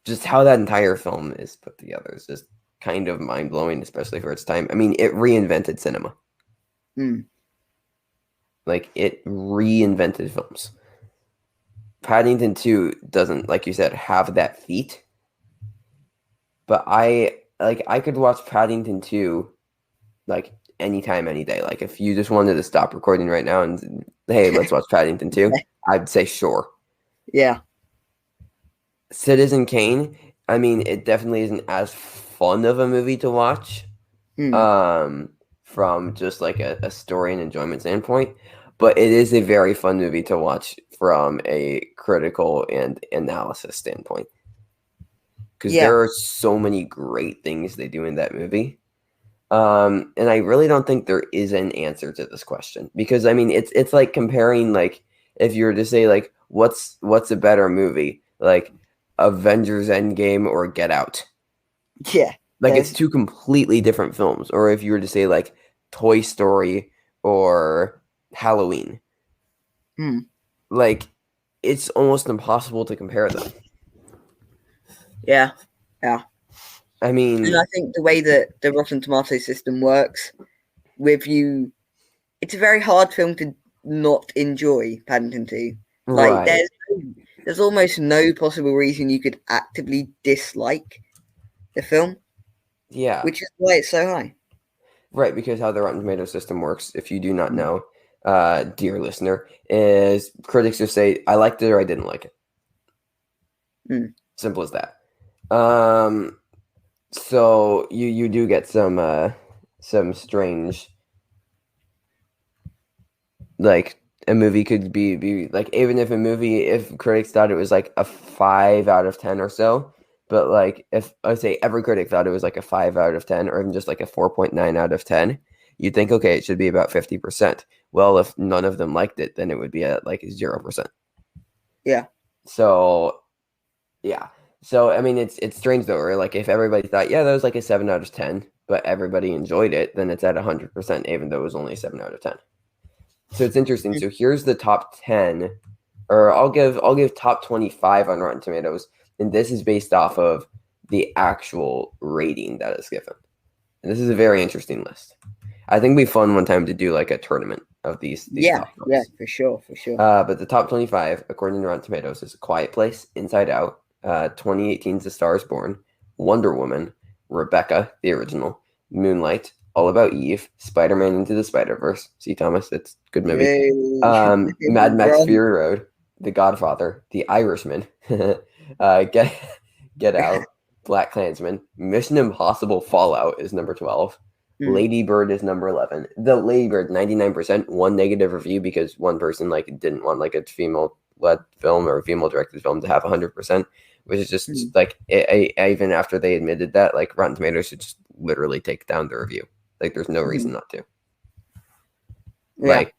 Just how that entire film is put together is just kind of mind blowing, especially for its time. I mean, it reinvented cinema. Mm. Like it reinvented films. Paddington 2 doesn't, like you said, have that feat. But I could watch Paddington 2 like anytime, any day. Like if you just wanted to stop recording right now and hey, let's watch Paddington 2, I'd say sure. Yeah. Citizen Kane, I mean, it definitely isn't as fun of a movie to watch. Mm. From just like a story and enjoyment standpoint, but it is a very fun movie to watch from a critical and analysis standpoint because Yeah. there are so many great things they do in that movie. And I really don't think there is an answer to this question because I mean it's like comparing like if you were to say like what's a better movie like Avengers Endgame or Get Out. Yeah. Like it's two completely different films. Or if you were to say like Toy Story or Halloween, Mm. like it's almost impossible to compare them. Yeah. Yeah. I And mean, I think the way that the Rotten Tomato system works with you, it's a very hard film to not enjoy Paddington 2. Like right. there's almost no possible reason you could actively dislike the film, Yeah. which is why it's so high. Right, because how the Rotten Tomato system works, if you do not Mm. know, dear listener, is critics just say, I liked it or I didn't like it. Mm. Simple as that. So you do get some strange like a movie could be like even if critics thought it was like a 5 out of 10 or so, but like if I say every critic thought it was like a 5 out of 10 or even just like a 4.9 out of 10, you'd think, okay, it should be about 50%. Well, if none of them liked it, then it would be at like 0%. Yeah. So yeah. So I mean, it's strange though, or like if everybody thought, yeah, that was like a 7 out of 10, but everybody enjoyed it, then it's at 100%, even though it was only a 7 out of 10. So it's interesting. Mm. So here's the top 10, or I'll give top 25 on Rotten Tomatoes, and this is based off of the actual rating that is given. And this is a very interesting list. I think it'd be fun one time to do like a tournament of these Yeah, top yeah, ones. for sure, for sure. But the top 25, according to Rotten Tomatoes, is A Quiet Place, Inside Out, 2018's A Star is Born, Wonder Woman, Rebecca, the original, Moonlight, All About Eve, Spider-Man Into the Spider-Verse. See, Thomas, it's a good movie. Hey, Mad Max run. Fury Road, The Godfather, The Irishman, Get Out, Black Klansman, Mission Impossible Fallout is number 12. Lady Bird is number 11. The Lady Bird, 99%, one negative review because one person like didn't want like a female-led film or a female-directed film to have 100%, which is just like even after they admitted that, like Rotten Tomatoes should just literally take down the review. Like there's no reason not to. Yeah. Like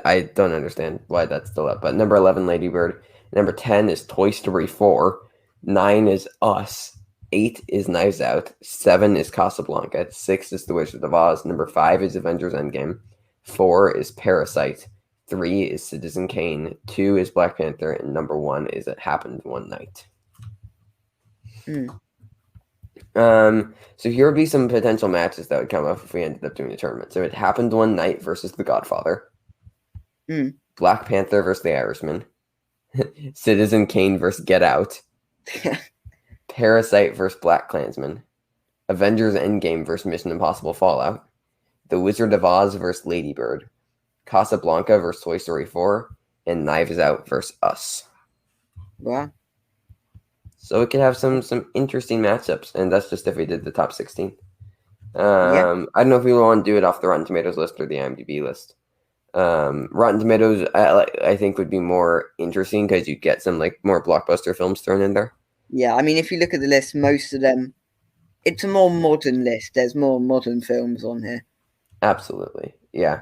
I don't understand why that's still up. But number 11, Lady Bird. Number 10 is Toy Story 4. 9 is Us. 8 is Knives Out. 7 is Casablanca. 6 is The Wizard of Oz. Number 5 is Avengers Endgame. 4 is Parasite. 3 is Citizen Kane. 2 is Black Panther. And number 1 is It Happened One Night. So here would be some potential matches that would come up if we ended up doing a tournament. So It Happened One Night versus The Godfather. Black Panther versus The Irishman. Citizen Kane versus Get Out. Parasite versus Black Klansman. Avengers Endgame versus Mission Impossible Fallout. The Wizard of Oz versus Lady Bird. Casablanca versus Toy Story 4. And Knives Out versus Us. Wow. So it could have some interesting matchups, and that's just if we did the top 16. I don't know if we want to do it off the Rotten Tomatoes list or the IMDb list. Rotten Tomatoes, I think, would be more interesting because you get some like more blockbuster films thrown in there. Yeah, I mean, if you look at the list, most of them, it's a more modern list. There's more modern films on here. Absolutely, yeah.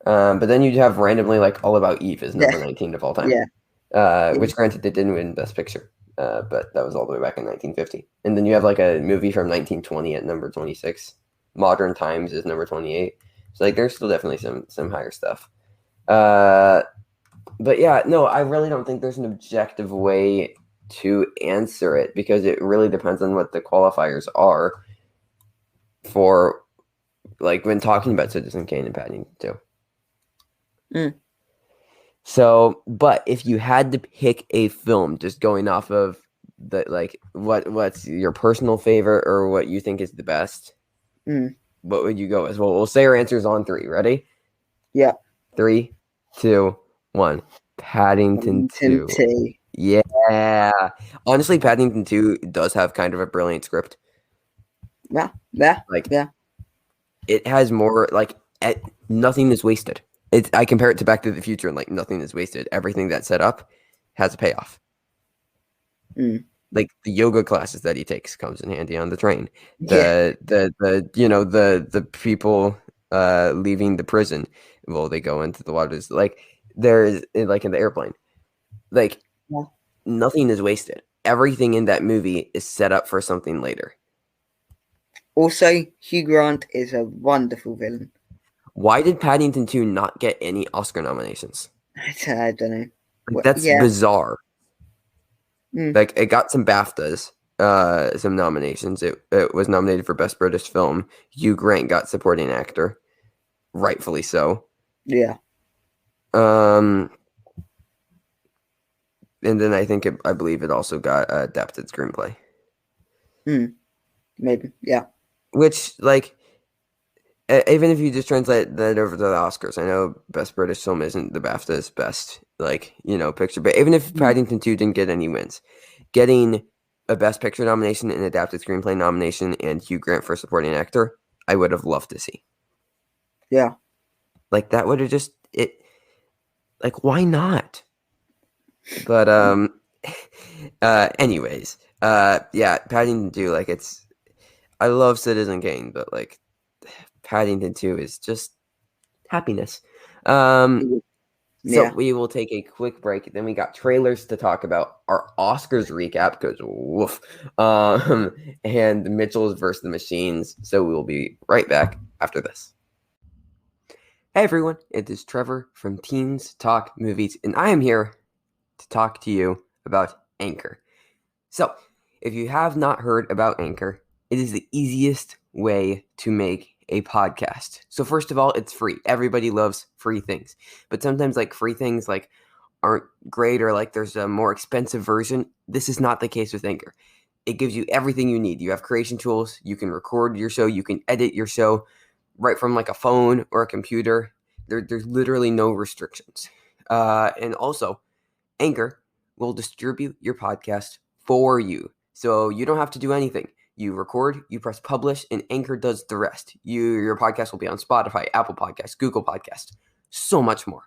But then you'd have randomly like All About Eve is number 19 of all time. Which granted they didn't win Best Picture, but that was all the way back in 1950. And then you have like a movie from 1920 at number 26. Modern Times is number 28. So like there's still definitely some higher stuff. But yeah, no, I really don't think there's an objective way to answer it because it really depends on what the qualifiers are for like when talking about Citizen Kane and Paddington too. So, but if you had to pick a film just going off of the like what's your personal favorite or what you think is the best, what would you go as? Well, we'll say our answers on 3. Ready? Yeah. 3, 2, 1. Paddington 2. Yeah. Honestly, Paddington 2 does have kind of a brilliant script. Yeah. It has more like nothing is wasted. I compare it to Back to the Future and like nothing is wasted. Everything that's set up has a payoff. Like the yoga classes that he takes comes in handy on the train. The people leaving the prison, well, they go into the waters. Like there's like in the airplane. Like nothing is wasted. Everything in that movie is set up for something later. Also, Hugh Grant is a wonderful villain. Why did Paddington 2 not get any Oscar nominations? I don't know. Like, that's bizarre. Like it got some BAFTAs, some nominations. It was nominated for Best British Film. Hugh Grant got Supporting Actor, rightfully so. Yeah. And then I believe it also got Adapted Screenplay. Maybe, yeah. Which, like, even if you just translate that over to the Oscars, I know Best British Film isn't the BAFTA's best, like, picture. But even if Paddington 2 didn't get any wins, getting a Best Picture nomination, an Adapted Screenplay nomination, and Hugh Grant for Supporting Actor, I would have loved to see. Yeah. Like, that would have just, like, why not? But, anyways, yeah, Paddington 2, like, I love Citizen Kane, but, like, Paddington 2 is just happiness. So Yeah. we will take a quick break. Then we got trailers to talk about, our Oscars recap because woof, and Mitchell's versus the Machines. So we will be right back after this. Hey everyone, it is Trevor from Teens Talk Movies, and I am here to talk to you about Anchor. So, if you have not heard about Anchor, it is the easiest way to make a podcast. So first of all, it's free. Everybody loves free things. But sometimes like free things like aren't great, or like there's a more expensive version. This is not the case with Anchor. It gives you everything you need. You have creation tools, you can record your show, you can edit your show right from like a phone or a computer. There's literally no restrictions. And also, Anchor will distribute your podcast for you. So you don't have to do anything. You record, you press publish, and Anchor does the rest. Your podcast will be on Spotify, Apple Podcasts, Google Podcasts, so much more.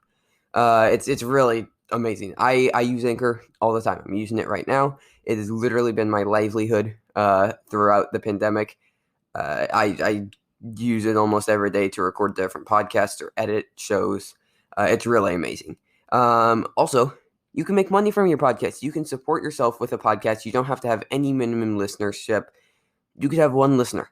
It's really amazing. I use Anchor all the time. I'm using it right now. It has literally been my livelihood throughout the pandemic. I use it almost every day to record different podcasts or edit shows. It's really amazing. Also, you can make money from your podcast. You can support yourself with a podcast. You don't have to have any minimum listenership. You could have one listener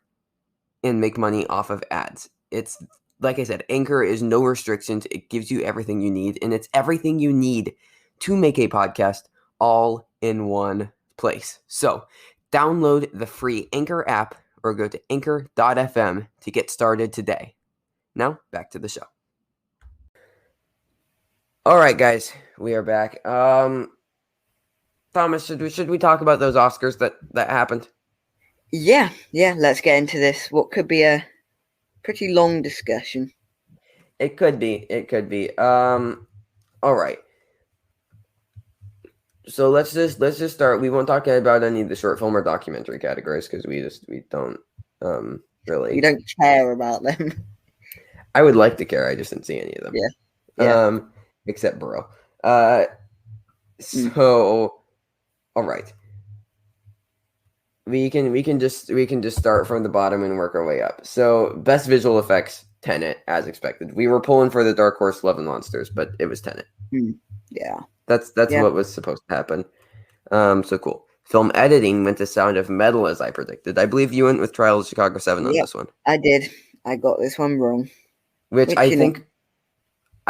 and make money off of ads. It's, like I said, Anchor is no restrictions. It gives you everything you need, and it's everything you need to make a podcast all in one place. So download the free Anchor app or go to anchor.fm to get started today. Now, back to the show. All right, guys, we are back. Thomas, should we talk about those Oscars that happened? Yeah, let's get into this. What could be a pretty long discussion. It could be. All right. So let's just start. We won't talk about any of the short film or documentary categories because we don't really. We don't care about them. I would like to care. I just didn't see any of them. Yeah. Except Burrow. So, all right. We can just start from the bottom and work our way up. So, best visual effects, Tenet, as expected. We were pulling for the dark horse, Love and Monsters, but it was Tenet. Yeah. That's what was supposed to happen. So cool. Film editing went to Sound of Metal, as I predicted. I believe you went with Trial of Chicago 7 on this one. I did. I got this one wrong. Which I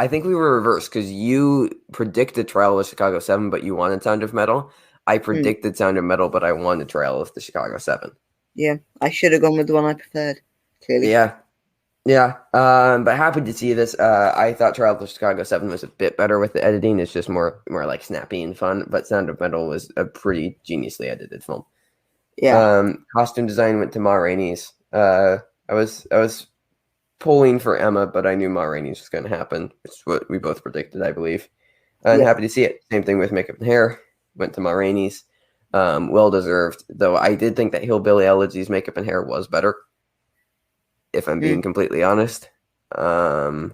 think we were reversed because you predicted Trial of Chicago 7, but you wanted Sound of Metal. I predicted Sound of Metal, but I wanted Trial of the Chicago 7. Yeah, I should have gone with the one I preferred. Clearly. Yeah. But happy to see this. I thought Trial of the Chicago 7 was a bit better with the editing. It's just more like snappy and fun. But Sound of Metal was a pretty geniusly edited film. Yeah. Costume design went to Ma Rainey's. I was pulling for Emma, but I knew Ma Rainey's was going to happen. It's what we both predicted, I believe. And happy to see it. Same thing with makeup and hair. Went to Ma Rainey's. Well deserved. Though I did think that Hillbilly Elegy's makeup and hair was better, if I'm being completely honest. But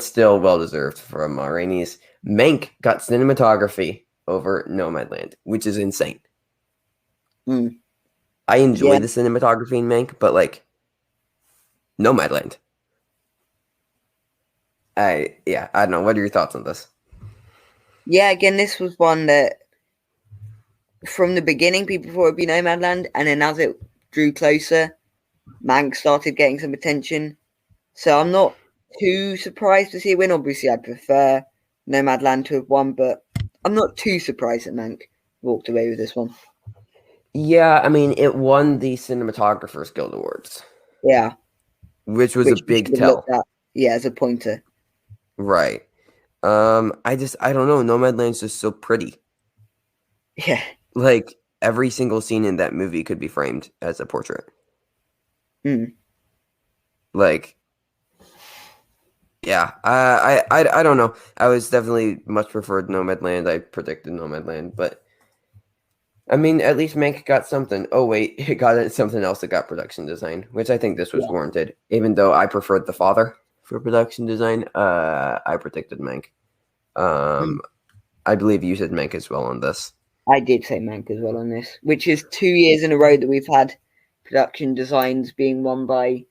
still well deserved from Ma Rainey's. Mank got cinematography over Nomadland, which is insane. I enjoy the cinematography in Mank, but like Nomadland. I don't know. What are your thoughts on this? Yeah, again, this was one that from the beginning people thought it'd be Nomadland, and then as it drew closer, Mank started getting some attention. So I'm not too surprised to see it win. Obviously, I prefer Nomadland to have won, but I'm not too surprised that Mank walked away with this one. Yeah, I mean, it won the Cinematographers Guild Awards. Yeah. Which was a big tell. As a pointer. Right. I don't know. Nomadland's just so pretty. Yeah. Like, every single scene in that movie could be framed as a portrait. Like, yeah, I don't know. I was definitely much preferred Nomadland. I predicted Nomadland, but I mean, at least Mank got something. Oh wait, it got something else that got production design, which I think this was warranted. Even though I preferred The Father for production design, I predicted Mank. I believe you said Mank as well on this. I did say Mank as well on this, which is 2 years in a row that we've had production designs being won by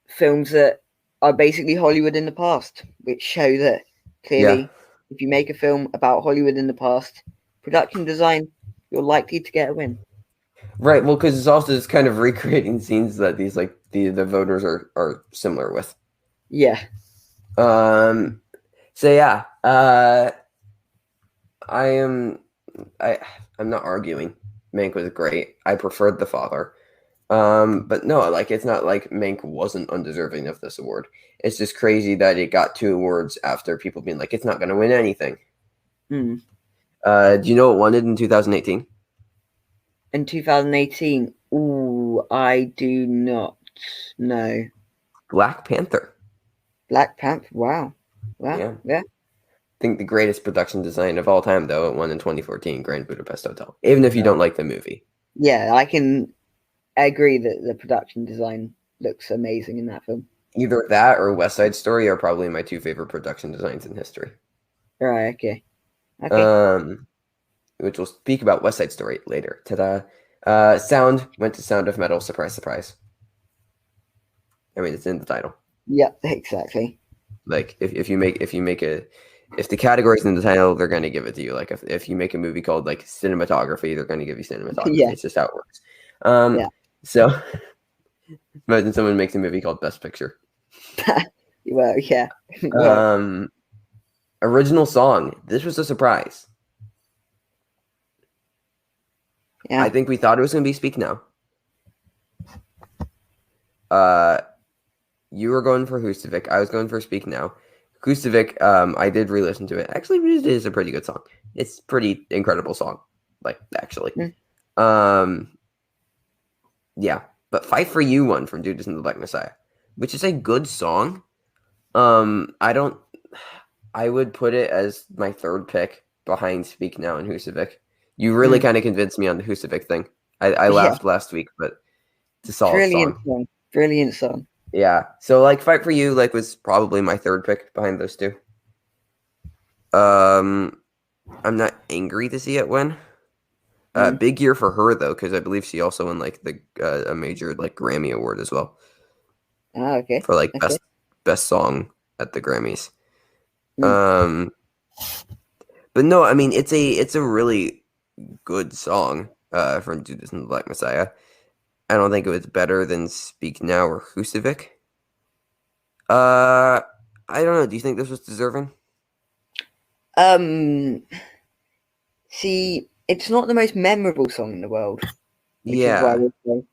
films that are basically Hollywood in the past, which show that Yeah. clearly, if you make a film about Hollywood in the past, production design, you're likely to get a win. Right. Well, because it's also just kind of recreating scenes that these like the voters are similar with. Yeah. Um. So yeah. I am. I I'm not arguing. Mank was great. I preferred The Father. But no, like it's not like Mank wasn't undeserving of this award. It's just crazy that it got 2 awards after people being like, it's not going to win anything. Mm. Do you know what won it in 2018? In 2018, ooh, I do not know. Black Panther. Black Panther. Wow. Wow. Yeah. Yeah. I think the greatest production design of all time, though, it won in 2014, Grand Budapest Hotel. Even if you don't like the movie. Yeah, I can agree that the production design looks amazing in that film. Either that or West Side Story are probably my 2 favorite production designs in history. Right. Okay. Okay. Um, which we'll speak about West Side Story later. Ta-da. Sound went to Sound of Metal. Surprise, surprise. I mean, it's in the title. Yeah. Exactly. Like if you make a if the category's in the title, they're going to give it to you. Like if you make a movie called like cinematography, they're going to give you cinematography. Yeah. It's just how it works. Um, Yeah. so imagine someone makes a movie called Best Picture. Well. Yeah. Well. Original song. This was a surprise. Yeah. I think we thought it was going to be Speak Now. You were going for Husavik. I was going for Speak Now. Husavik, I did re-listen to it. Actually, it is a pretty good song. It's a pretty incredible song. Like, actually. Mm. Yeah. But Fight for You won from Judas and the Black Messiah, which is a good song. I would put it as my third pick behind Speak Now and Husavik. You really kind of convinced me on the Husavik thing. I laughed last week, but it's a solid Brilliant song. song. Brilliant song. Yeah. So like Fight for You like was probably my third pick behind those two. I'm not angry to see it win. Big year for her though, because I believe she also won like the a major like Grammy award as well Okay. for like Okay. best song at the Grammys. Mm. But no, I mean it's a really good song from Judas and the Black Messiah. I don't think it was better than Speak Now or Husavik. I don't know. Do you think this was deserving? See, it's not the most memorable song in the world, which is what I Yeah. would say.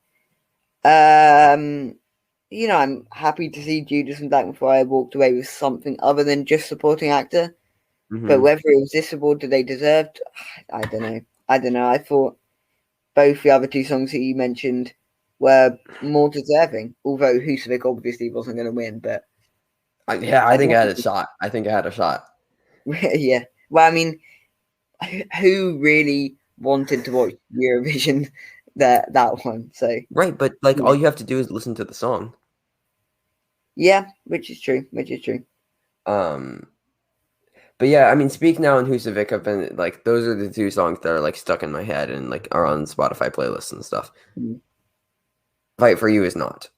I'm happy to see Judas and Black Messiah walked away with something other than just supporting actor. But whether it was this award that they deserved, I don't know. I thought both the other two songs that you mentioned were more deserving. Although Husavik obviously wasn't going to win, but I think I had a shot. I think I had a shot. yeah. Well, I mean, who really wanted to watch Eurovision that one? So Right, but like yeah, all you have to do is listen to the song. yeah, which is true. Which is true. Um, but yeah, I mean, Speak Now and Husavik have been like those are the 2 songs that are like stuck in my head and like are on Spotify playlists and stuff. Mm. Fight for You is not.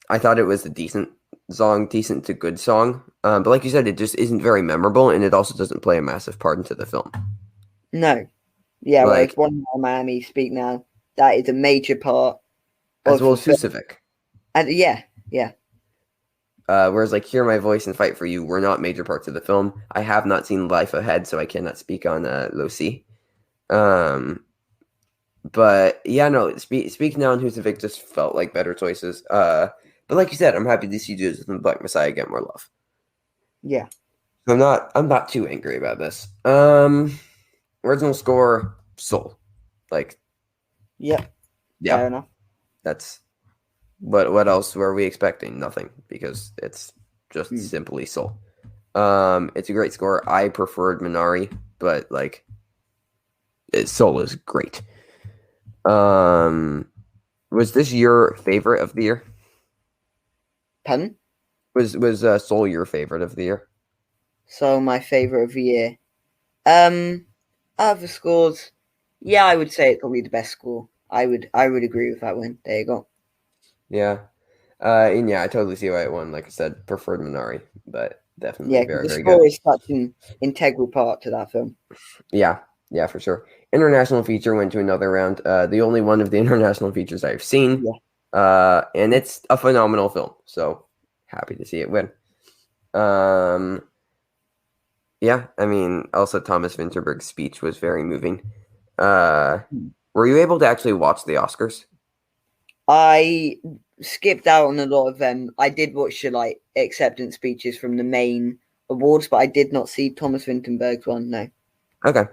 I thought it was a decent song, decent to good song. But like you said, it just isn't very memorable, and it also doesn't play a massive part into the film. No, yeah. Whereas Like One More Miami, Speak Now, that is a major part as of well the as film. Husavik. And yeah. Whereas like Hear My Voice and Fight for You were not major parts of the film. I have not seen Life Ahead, so I cannot speak on Lucy. But yeah, no, Speak Now and Husavik just felt like better choices. But like you said, I'm happy to see Judas and the Black Messiah get more love. Yeah. I'm not too angry about this. Original score, Soul. Like, Yep. yeah, Fair enough. that's what else were we expecting? Nothing, because it's just simply Soul. It's a great score. I preferred Minari, but like Soul is great. Was this your favorite of the year? Pardon? Was Soul your favorite of the year? So my favorite of the year. Out of the scores, yeah, I would say it's probably the best score. I would agree with that one. There you go. Yeah. And yeah, I totally see why it won. Like I said, preferred Minari, but definitely Yeah, because very, the very good. score is such an integral part to that film. Yeah, yeah, for sure. International feature went to another round. The only one of the international features I've seen. Yeah. And it's a phenomenal film. So happy to see it win. Um, yeah, I mean, also Thomas Vinterberg's speech was very moving. Uh, were you able to actually watch the Oscars? I skipped out on a lot of them. I did watch the like acceptance speeches from the main awards, but I did not see Thomas Vinterberg's one. No. Okay.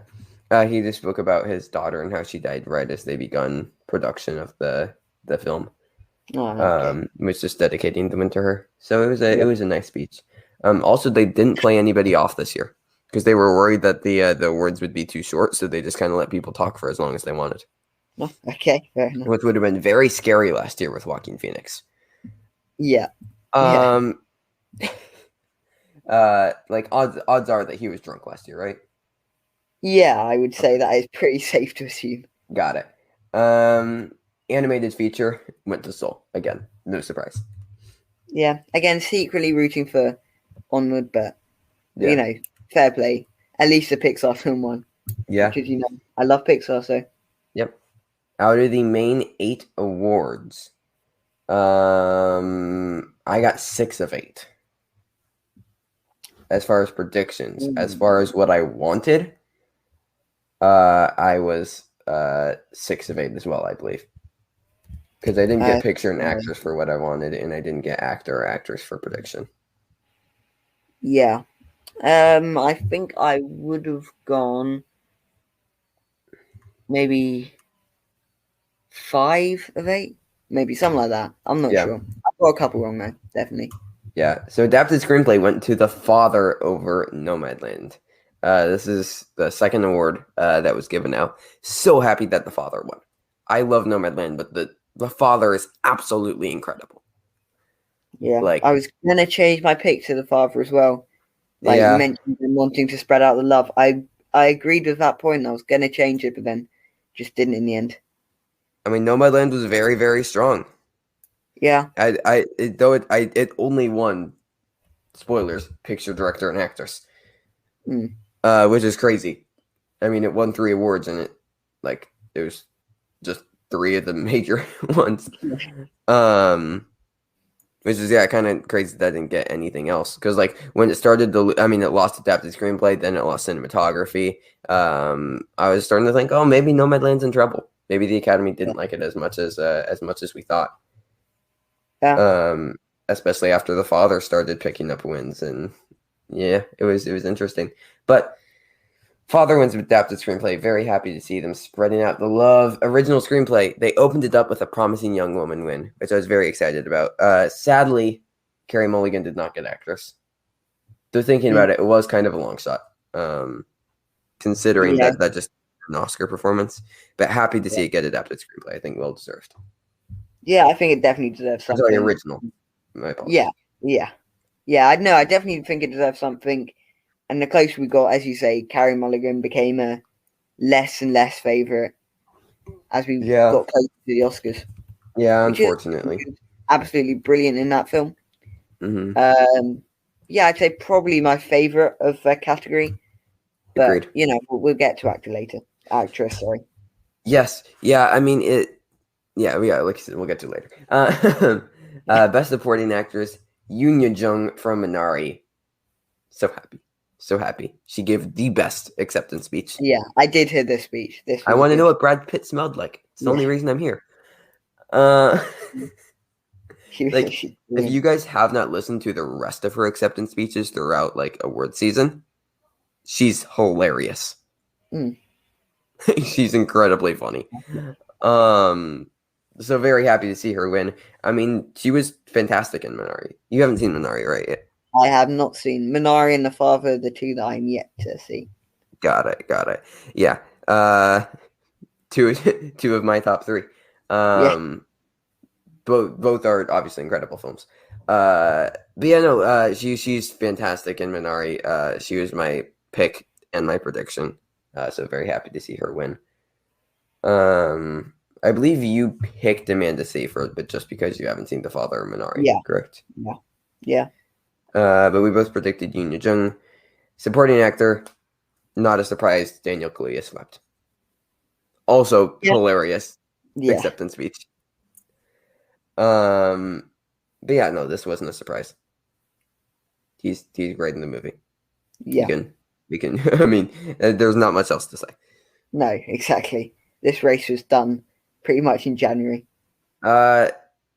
He just spoke about his daughter and how she died right as they begun production of the film. Oh, okay. Was just dedicating them to her. So it Yeah. was a nice speech. Also, they didn't play anybody off this year because they were worried that the awards would be too short, so they just kind of let people talk for as long as they wanted, Oh, okay. Fair enough. which would have been very scary last year with Joaquin Phoenix. Yeah. Yeah. Um, like odds are that he was drunk last year, right? Yeah, I would say that is pretty safe to assume. Got it. Animated feature went to Soul again. No surprise. Yeah. Again, secretly rooting for Onward, but Yeah, fair play. At least the Pixar film won, yeah, because I love Pixar. So yep. Out of the main 8 awards, I got 6 of 8. As far as predictions, as far as what I wanted, I was 6 of 8 as well, I believe. Because I didn't get picture and actress for what I wanted, and I didn't get actor or actress for prediction. yeah. I think I would have gone maybe 5 of 8, maybe something like that. I'm not Yeah, sure. I got a couple wrong though, definitely. yeah. So adapted screenplay went to The Father over Nomadland. This is the second award that was given out. So happy that The Father won. I love Nomadland, but the Father is absolutely incredible. Yeah, Like, I was gonna change my pick to the father as well. Like you yeah. mentioned, and wanting to spread out the love. I agreed with that point. I was gonna change it, but then just didn't in the end. I mean, Nomadland was very, very strong. Yeah. It only won, spoilers, picture, director, and actress, Mm. which is crazy. I mean, it won 3 awards, and it was just 3 of the major ones. Which is kind of crazy that I didn't get anything else because when it started, it lost adapted screenplay, then it lost cinematography. I was starting to think, oh, maybe Nomadland's in trouble. Maybe the Academy didn't like it as much as we thought. Yeah. Especially after The Father started picking up wins, and yeah, it was interesting. But Father wins adapted screenplay. Very happy to see them spreading out the love. Original screenplay, they opened it up with a promising young woman win, which I was very excited about. Sadly, Carey Mulligan did not get actress. Though thinking about it, it was kind of a long shot, considering Yeah. that just an Oscar performance. But happy to see it get adapted screenplay. I think well deserved. Yeah, I think it definitely deserves something. Sorry, original. My apologies. Yeah. I know. I definitely think it deserves something. And the closer we got, as you say, Carey Mulligan became a less and less favorite as we got closer to the Oscars. Yeah, unfortunately. Absolutely brilliant in that film. Mm-hmm. Yeah, I'd say probably my favorite of that category. But Agreed. We'll get to actor later. Actress, sorry. Yes. Yeah. I mean it. Yeah. Like I said, we'll get to it later. Best supporting actress, Yoon Jung from Minari. So happy. So happy. She gave the best acceptance speech. Yeah, I did hear this speech. I want to know what Brad Pitt smelled like. It's the only reason I'm here. If you guys have not listened to the rest of her acceptance speeches throughout award season, she's hilarious. Mm. She's incredibly funny. So very happy to see her win. I mean, she was fantastic in Minari. You haven't seen Minari, right? I have not seen Minari and The Father, the two that I'm yet to see. Got it. Yeah. Two of my top 3. Both are obviously incredible films. But yeah, no, she's fantastic in Minari. She was my pick and my prediction. So very happy to see her win. I believe you picked Amanda Seyfried, but just because you haven't seen The Father of Minari, Yeah. correct? Yeah. But we both predicted Yoon Jung. Supporting actor, not a surprise, Daniel Kaluuya swept. Also hilarious Yeah. acceptance speech. But yeah, no, this wasn't a surprise. He's great in the movie. Yeah. We can. I mean, there's not much else to say. No, exactly. This race was done pretty much in January.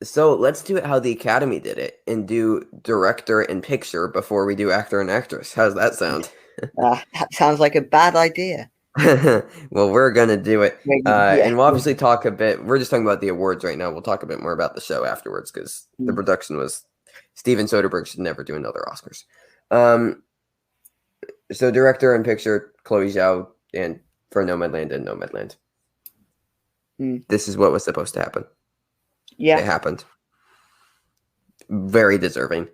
So let's do it how the Academy did it and do director and picture before we do actor and actress. How's that sound? That sounds like a bad idea. Well, we're gonna do it, Yeah. and we'll obviously talk a bit. We're just talking about the awards right now. We'll talk a bit more about the show afterwards because the production was. Steven Soderbergh should never do another Oscars. So director and picture Chloe Zhao and for Nomadland and Nomadland. This is what was supposed to happen. Yeah. It happened. Very deserving.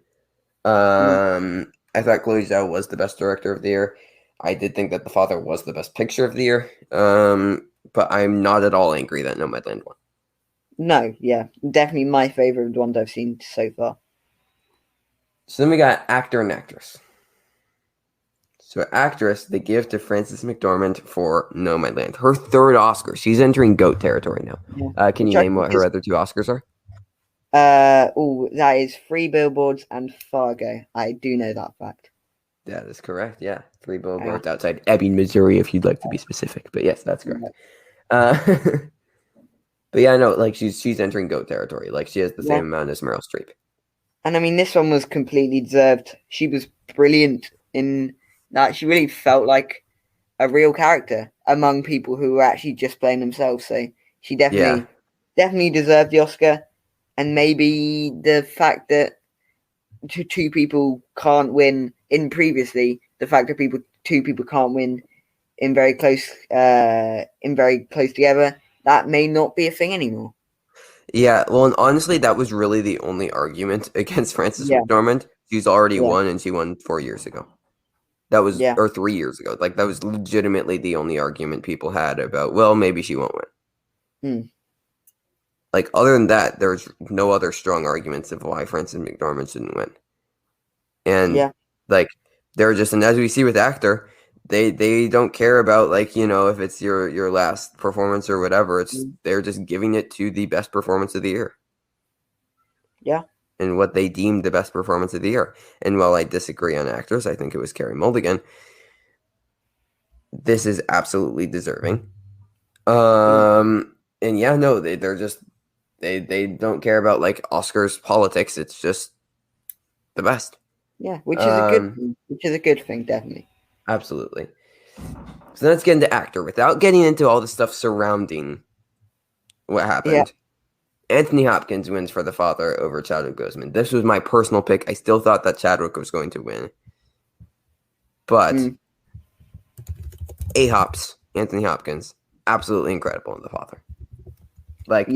I thought Chloe Zhao was the best director of the year. I did think that The Father was the best picture of the year. But I'm not at all angry that Nomadland won. No, yeah. Definitely my favorite of the ones I've seen so far. So then we got actor and actress. So actress, they give to Frances McDormand for Nomadland. Her third Oscar. She's entering GOAT territory now. Yeah. Can you name what her other two Oscars are? That is 3 Billboards and Fargo. I do know that fact. That is correct. Yeah, 3 Billboards outside Ebbing, Missouri, if you'd like to be specific. But yes, that's correct. But yeah, no, like she's entering GOAT territory. Like she has the same amount as Meryl Streep. And I mean, this one was completely deserved. She was brilliant in that. She really felt like a real character among people who were actually just playing themselves. So she definitely deserved the Oscar. And maybe the fact that two people can't win in previously, the fact that two people can't win in very close together, that may not be a thing anymore. Yeah, well, and honestly, that was really the only argument against Frances McDormand. She's already won, and she won 4 years ago. That was, or 3 years ago. Like, that was legitimately the only argument people had about, well, maybe she won't win. Like, other than that, there's no other strong arguments of why Frances McDormand shouldn't win. And, like, they're just, and as we see with actor, they don't care about, like, you know, if it's your last performance or whatever. It's they're just giving it to the best performance of the year. Yeah. And what they deemed the best performance of the year. And while I disagree on actors, I think it was Carey Mulligan. This is absolutely deserving. And yeah, no, they're just they don't care about like Oscars politics. It's just the best. Yeah, which is a good thing. Which is a good thing, definitely. Absolutely. So let's get into actor without getting into all the stuff surrounding what happened. Yeah. Anthony Hopkins wins for The Father over Chadwick Boseman. This was my personal pick. I still thought that Chadwick was going to win. But Anthony Hopkins, absolutely incredible in The Father. Like,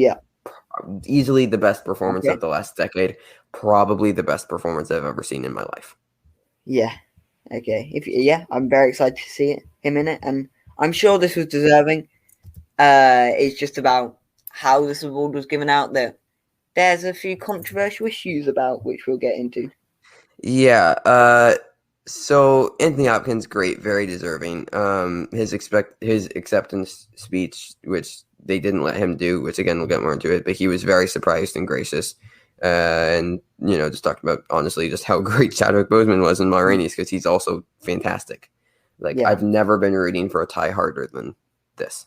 easily the best performance of the last decade. Probably the best performance I've ever seen in my life. Yeah. Okay. I'm very excited to see him in it, and I'm sure this was deserving. It's just about how this award was given out that there's a few controversial issues about, which we'll get into. Yeah. So Anthony Hopkins, great, very deserving. His acceptance speech, which they didn't let him do, which again we'll get more into it, but he was very surprised and gracious. And you know, just talked about honestly just how great Chadwick Boseman was in Ma Rainey's because he's also fantastic. Like I've never been rooting for a tie harder than this.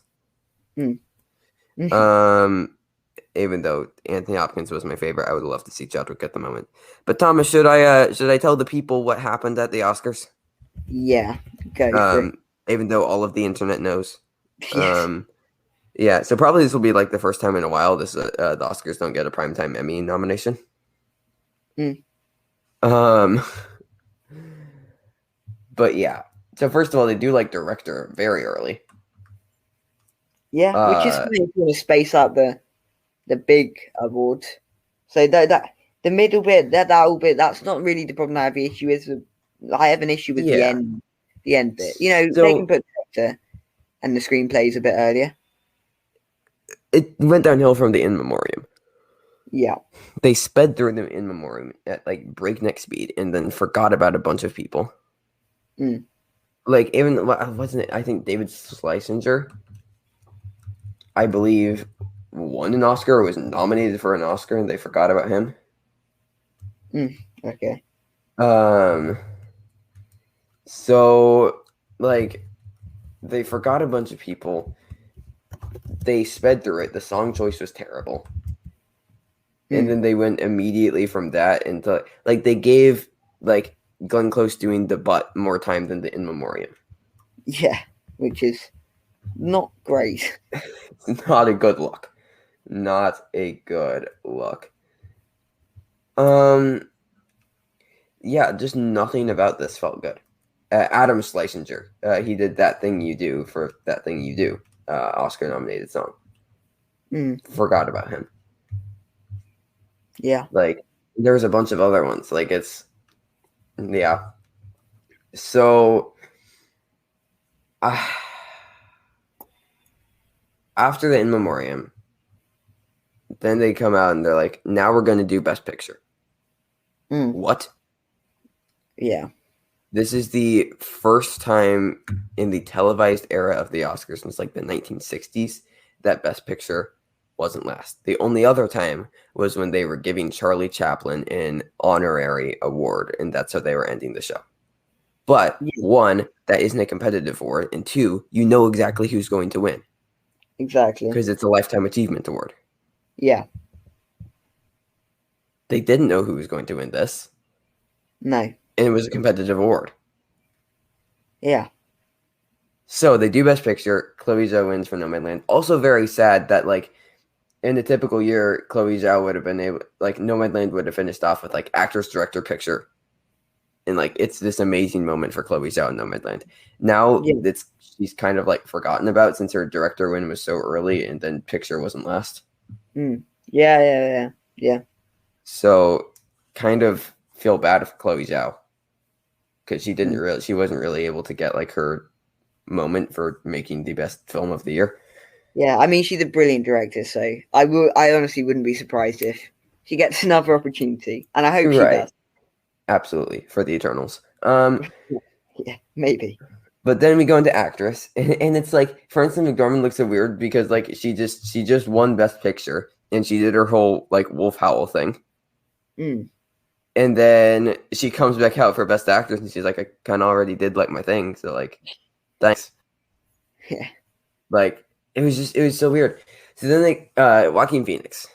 Even though Anthony Hopkins was my favorite, I would love to see Chadwick at the moment. But Thomas, should I tell the people what happened at the Oscars? Yeah, go for it. Even though all of the internet knows. Yeah, so probably this will be like the first time in a while the Oscars don't get a Primetime Emmy nomination. But yeah. So first of all, they do like director very early. Yeah, which is funny if you want to space out the big awards. So that the middle bit, that little bit, that's not really the problem I have the issue with. I have an issue with the end bit. You know, they can put director and the screenplays a bit earlier. it went downhill from the in memoriam. Yeah. They sped through the in memoriam at like breakneck speed and then forgot about a bunch of people. Mm. Like even wasn't it? I think David Schlesinger, I believe, won an Oscar or was nominated for an Oscar, and they forgot about him. Okay. So like they forgot a bunch of people. They sped through it. The song choice was terrible. And then they went immediately from that into like they gave like Glenn Close doing the butt more time than the in memoriam. Yeah, which is not great. It's not a good look. Not a good look. Yeah, just nothing about this felt good. Adam Schlesinger, he did That Thing You Do for That Thing You Do, Oscar nominated song. Forgot about him. Yeah. Like there was a bunch of other ones. Like it's yeah. So after the in memoriam, then they come out and they're like, now we're going to do Best Picture. What? Yeah. This is the first time in the televised era of the Oscars since like the 1960s that Best Picture wasn't last. The only other time was when they were giving Charlie Chaplin an honorary award, and that's how they were ending the show. But one, that isn't a competitive award, and two, you know exactly who's going to win. Exactly. Because it's a Lifetime Achievement Award. Yeah. They didn't know who was going to win this. No. And it was a competitive award. Yeah. So they do Best Picture. Chloe Zhao wins for Nomadland. Also very sad that like in a typical year, Chloe Zhao would have been able like Nomadland would have finished off with like actress, director, picture. And like it's this amazing moment for Chloe Zhao in Nomadland. Now she's kind of like forgotten about since her director win was so early and then picture wasn't last. Yeah. So kind of feel bad for Chloe Zhao. Because she wasn't really able to get like her moment for making the best film of the year. Yeah, I mean she's a brilliant director, so I honestly wouldn't be surprised if she gets another opportunity, and I hope she does. Absolutely, for the Eternals. Yeah, maybe. But then we go into actress, and it's like Frances McDormand looks so weird because like she just won Best Picture, and she did her whole like Wolf Howl thing. And then she comes back out for Best Actress, and she's like, I kind of already did like my thing, so like, thanks. Yeah. Like it was so weird. So then like Joaquin Phoenix,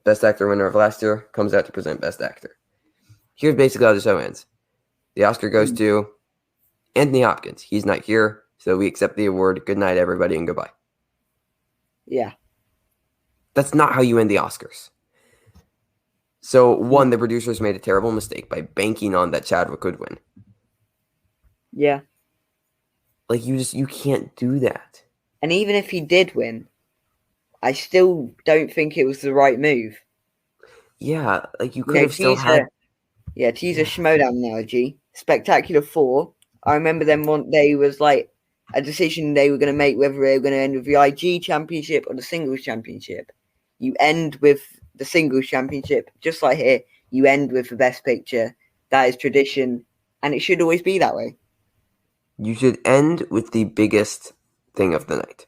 Best Actor winner of last year, comes out to present Best Actor. Here's basically how the show ends. The Oscar goes to Anthony Hopkins. He's not here, so we accept the award. Good night, everybody, and goodbye. Yeah. That's not how you end the Oscars. So, one, the producers made a terrible mistake by banking on that Chadwick would win. Yeah. Like, you can't do that. And even if he did win, I still don't think it was the right move. Yeah, like, you could have still had... to use a Schmodown analogy, Spectacular 4, I remember them one day was like a decision they were going to make whether they were going to end with the IG Championship or the Singles Championship. You end with the Singles Championship, just like here, you end with the Best Picture. That is tradition, and it should always be that way. You should end with the biggest thing of the night.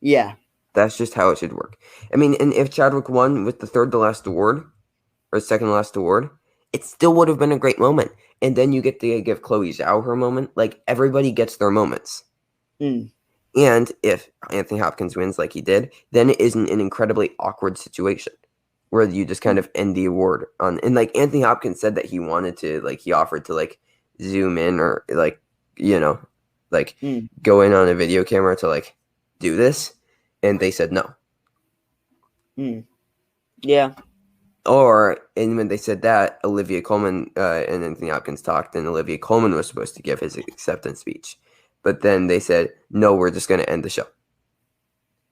Yeah. That's just how it should work. I mean, and if Chadwick won with the third to last award, or second to last award, it still would have been a great moment. And then you get to give Chloe Zhao her moment. Like, everybody gets their moments. And if Anthony Hopkins wins like he did, then it isn't an incredibly awkward situation where you just kind of end the award on. And like Anthony Hopkins said that he wanted to, like, he offered to like zoom in or like, you know, like go in on a video camera to like do this. And they said no. Yeah. And when they said that, Olivia Colman and Anthony Hopkins talked, and Olivia Colman was supposed to give his acceptance speech. But then they said, no, we're just going to end the show.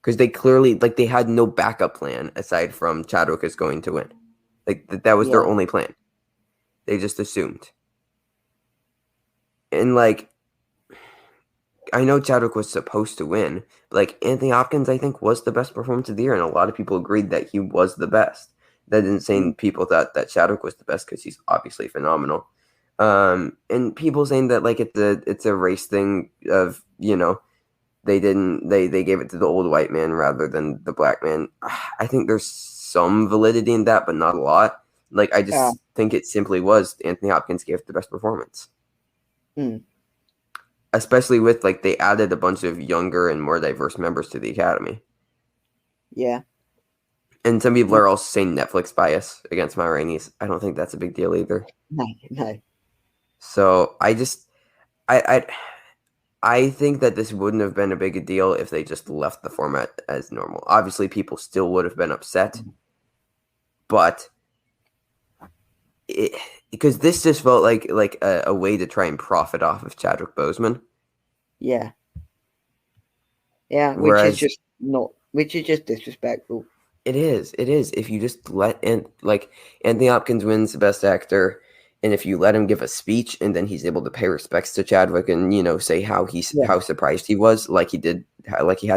Because they clearly, like, they had no backup plan aside from Chadwick is going to win. Like, that was their only plan. They just assumed. And, like, I know Chadwick was supposed to win, but like Anthony Hopkins, I think was the best performance of the year, and a lot of people agreed that he was the best. That didn't say people thought that Chadwick was the best because he's obviously phenomenal. And people saying that like it's a race thing of they gave it to the old white man rather than the black man. I think there's some validity in that, but not a lot. Like I just think it simply was Anthony Hopkins gave the best performance. Especially with like they added a bunch of younger and more diverse members to the Academy. Yeah. And some people are also saying Netflix bias against Ma Rainey's. I don't think that's a big deal either. No. So I think that this wouldn't have been a big deal if they just left the format as normal. Obviously, people still would have been upset, but because this just felt like a way to try and profit off of Chadwick Boseman. Yeah. Yeah, Whereas, which is just disrespectful. It is. If you just let Anthony Hopkins wins the Best Actor, and if you let him give a speech, and then he's able to pay respects to Chadwick, and say how surprised he was, like he had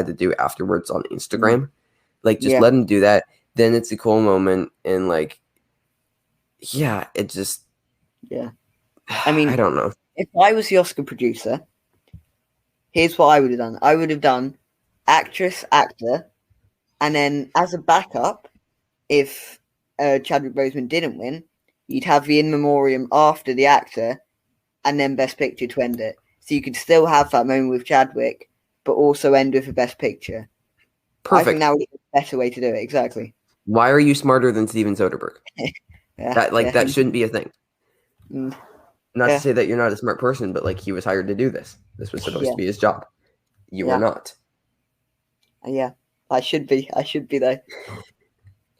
to do afterwards on Instagram, let him do that. Then it's a cool moment, and it just I mean, I don't know. If I was the Oscar producer, here's what I would have done. I would have done actress, actor, and then as a backup, if Chadwick Boseman didn't win, you'd have the in memoriam after the actor, and then Best Picture to end it. So you could still have that moment with Chadwick, but also end with a Best Picture. Perfect. I think that would be a better way to do it. Exactly. Why are you smarter than Steven Soderbergh? That shouldn't be a thing. Not to say that you're not a smart person, but he was hired to do this. This was supposed to be his job. You were not. Yeah, I should be. Though.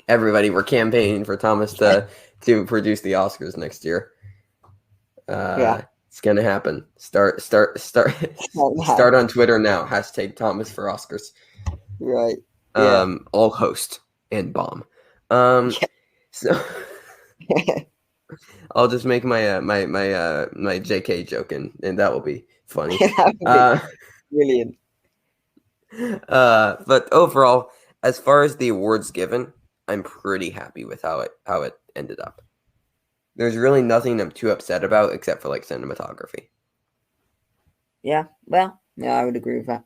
Everybody, we're campaigning for Thomas to produce the Oscars next year. It's gonna happen. Start on Twitter now. # Thomas for Oscars. Right. All host and bomb. So I'll just make my my JK joke and that will be funny. Brilliant. But overall, as far as the awards given, I'm pretty happy with how it ended up. There's really nothing I'm too upset about except for cinematography. Yeah, well, I would agree with that.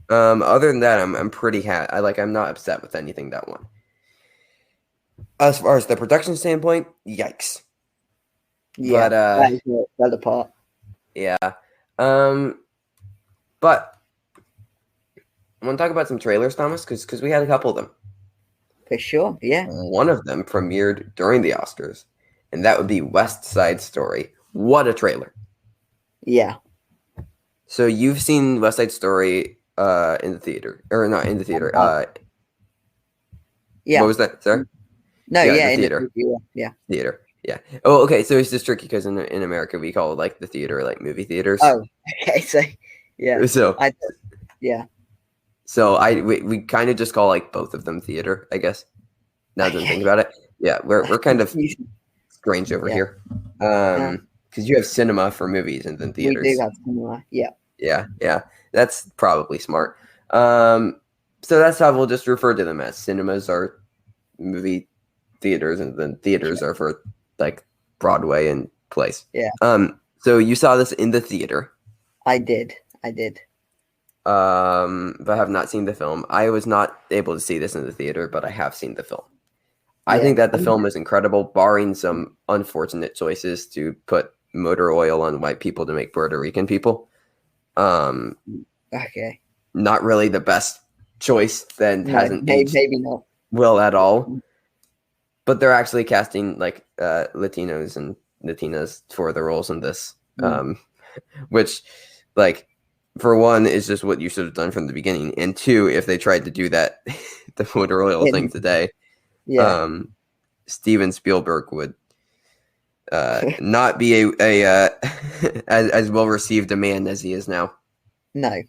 Other than that, I'm pretty happy. I'm not upset with anything that won. As far as the production standpoint, yikes. Yeah, that is the other part. Yeah. But I want to talk about some trailers, Thomas, because we had a couple of them. For sure, yeah. One of them premiered during the Oscars, and that would be West Side Story. What a trailer. Yeah. So you've seen West Side Story in the theater. Or not in the theater. Yeah. What was that? Sorry? No, in the theater. Yeah. Theater. Yeah. Oh, okay. So it's just tricky because in America we call the theater movie theaters. Oh, okay. So yeah. So yeah. So we kind of just call both of them theater, I guess. Now that I think about it, yeah, we're kind of strange over here, because you have cinema for movies and then theaters. We do have cinema, yeah. Yeah, that's probably smart. So that's how we'll just refer to them as cinemas are movie theaters, and then theaters are for Broadway and plays. Yeah. So you saw this in the theater. I did. But I have not seen the film. I was not able to see this in the theater, but I have seen the film. I think that the film is incredible, barring some unfortunate choices to put motor oil on white people to make Puerto Rican people. Okay. Not really the best choice. Hasn't aged maybe not well at all. But they're actually casting Latinos and Latinas for the roles in this, which for one, is just what you should have done from the beginning. And two, if they tried to do that, the motor oil thing today, Steven Spielberg would not be a as well received a man as he is now. No.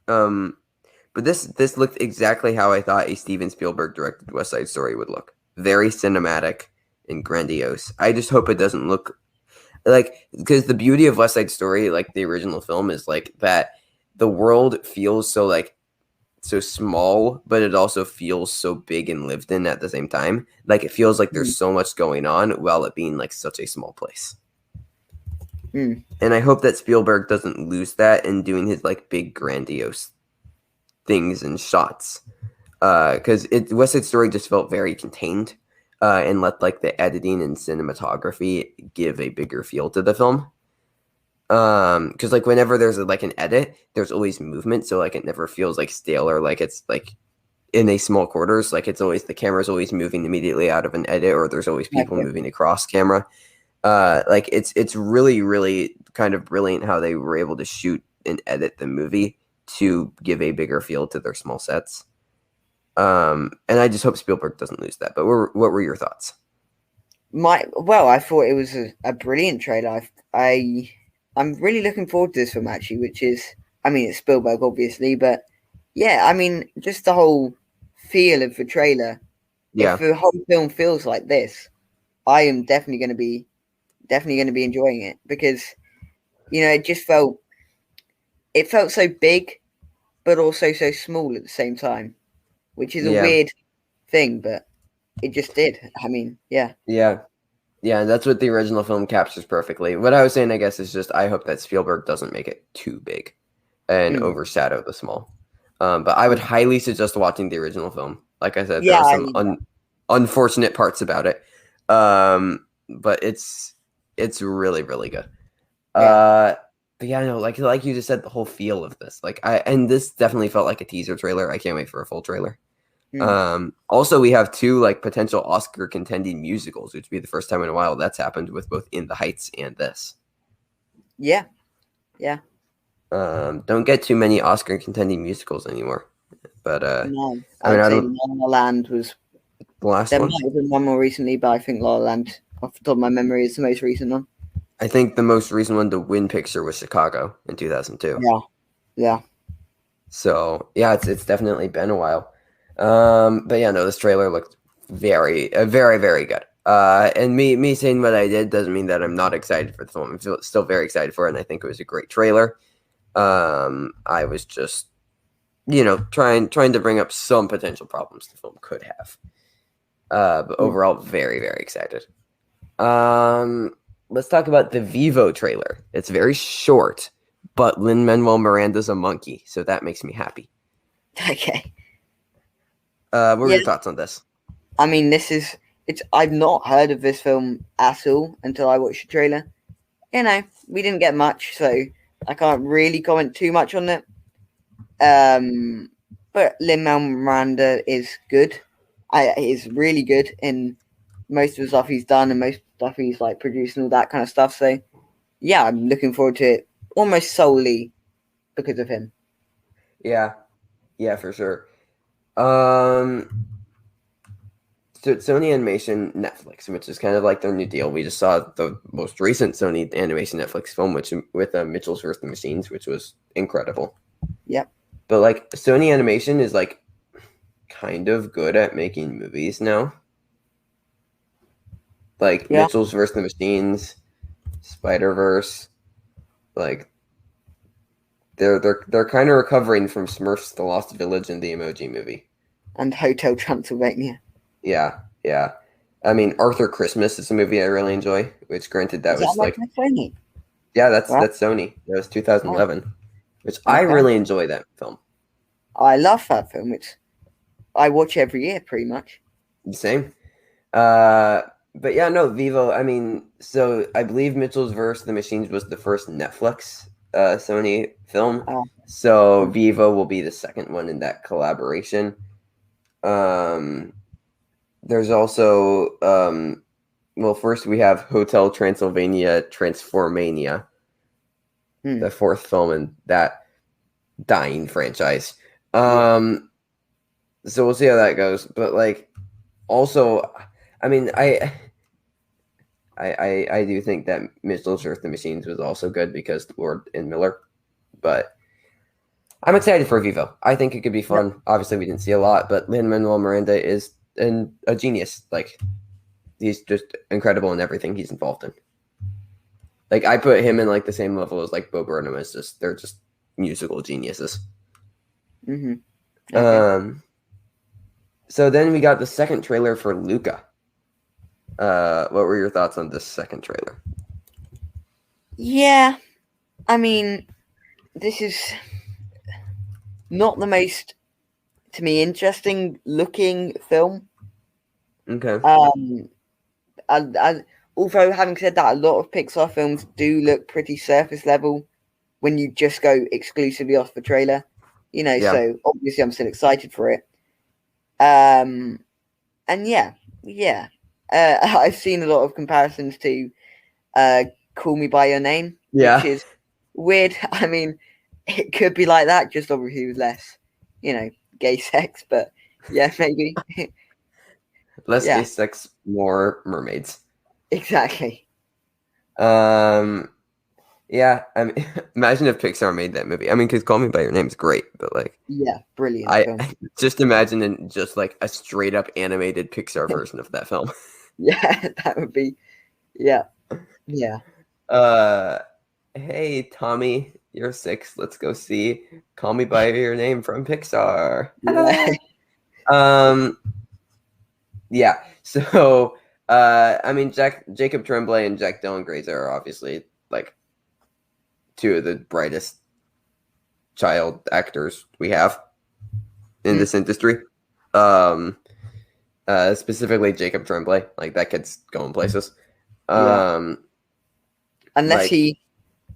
But this looked exactly how I thought a Steven Spielberg directed West Side Story would look. Very cinematic and grandiose. I just hope it doesn't look. like, because the beauty of West Side Story, like the original film, is like that the world feels so like so small, but it also feels so big and lived in at the same time. Like it feels like Mm. there's so much going on while it being like such a small place. Mm. And I hope that Spielberg doesn't lose that in doing his like big grandiose things and shots. Because West Side Story just felt very contained, and let like the editing and cinematography give a bigger feel to the film. Because like whenever there's like an edit, there's always movement, so like it never feels like stale or like it's like in a small quarters. Like it's always the camera's always moving immediately out of an edit, or there's always people Okay. moving across camera. Like it's really really kind of brilliant how they were able to shoot and edit the movie to give a bigger feel to their small sets. And I just hope Spielberg doesn't lose that. But what were your thoughts? I thought it was a brilliant trailer. I'm really looking forward to this film actually, which is, I mean, it's Spielberg obviously, but yeah, I mean, just the whole feel of the trailer. If Yeah, the whole film feels like this, I am definitely going to be enjoying it because it felt so big, but also so small at the same time, which is a yeah, weird thing, but it just did. I mean, yeah. yeah, yeah. And that's what the original film captures perfectly. What I was saying, I guess, is just I hope that Spielberg doesn't make it too big and Mm. overshadow the small. But I would highly suggest watching the original film. Like I said, there Yeah, are I some mean, unfortunate parts about it, but it's really really good. yeah. But yeah, no, like you just said, the whole feel of this, like and this definitely felt like a teaser trailer. I can't wait for a full trailer. Mm. Also, we have two like potential Oscar contending musicals, which would be the first time in a while that's happened with both In the Heights and this. Yeah, yeah. Don't get too many Oscar contending musicals anymore. But No, I mean, I'd I say don't. La La Land was. The last There one, might have been one more recently, but I think La La Land, off the top of my memory, is the most recent one. I think the most recent one to win picture was Chicago in 2002. Yeah, yeah. So yeah, it's definitely been a while. But yeah, no, this trailer looked very very good. And me saying what I did doesn't mean that I'm not excited for the film. I'm still very excited for it, and I think it was a great trailer. I was just trying to bring up some potential problems the film could have. But Mm. overall, very very excited. Let's talk about the Vivo trailer. It's very short, but Lin-Manuel Miranda's a monkey, so that makes me happy. Okay. What were Yeah, your thoughts on this? I mean, it's. I've not heard of this film at all until I watched the trailer. We didn't get much, so I can't really comment too much on it. Um, but Lin-Manuel Miranda is good. Is really good in most of the stuff he's done and most stuff he's like produced and all that kind of stuff. So yeah, I'm looking forward to it almost solely because of him. Yeah, yeah, for sure. Um, so it's Sony Animation Netflix, which is kind of like their new deal. We just saw the most recent Sony Animation Netflix film, which with Mitchell's vs. the Machines, which was incredible. Yep. But like Sony Animation is like kind of good at making movies now. Like Yeah. Mitchell's vs. the Machines, Spider-Verse, like they're kind of recovering from Smurfs: The Lost Village and the Emoji Movie. And Hotel Transylvania. Yeah, yeah. I mean, Arthur Christmas is a movie I really enjoy. Which, granted, that Is that was like like, my Sony? yeah, that's Right. that's Sony. That was Oh, 2011. Which I okay. really enjoy that film. I love that film. I watch every year pretty much. Same. Uh, but yeah, no, Vivo. I mean, so I believe Mitchell's vs. the Machines was the first Netflix Sony film. Uh, So Vivo will be the second one in that collaboration. Um, there's also well, first we have Hotel Transylvania Transformania, hmm. the fourth film in that dying franchise. Yeah. So we'll see how that goes. But like, also, I mean, I do think that Mitchell's vs. the Machines was also good because Lord and Miller. But I'm excited for Vivo. I think it could be Yep. fun. Obviously, we didn't see a lot, but Lin-Manuel Miranda is a genius. Like, he's just incredible in everything he's involved in. Like I put him in like the same level as like Bo Burnham. It's just they're just musical geniuses. Mm-hmm. Okay. So then we got the second trailer for Luca. What were your thoughts on this second trailer? Yeah, I mean, this is not the most, to me, interesting looking film. Okay. I, although having said that, a lot of Pixar films do look pretty surface level when you just go exclusively off the trailer, Yeah. So obviously I'm still excited for it. And yeah. I've seen a lot of comparisons to Call Me by Your Name, which Yeah. is weird. I mean, it could be like that, just obviously with less, gay sex, but yeah, maybe. Less gay Yeah, sex, more mermaids. exactly. Um. Yeah. I mean, imagine if Pixar made that movie. I mean, because Call Me by Your Name is great, but like, Yeah, brilliant I film. just imagine in just like a straight up animated Pixar version of that film. Yeah, that would be, yeah, yeah, Uh. Hey, Tommy, you're 6. Let's go see Call Me by Your Name from Pixar. yeah, um. Yeah. So, I mean, Jacob Tremblay and Jack Dylan Grazer are obviously like two of the brightest child actors we have in Mm, this industry. Specifically Jacob Tremblay, like that kid's going places. yeah. Um, Unless like he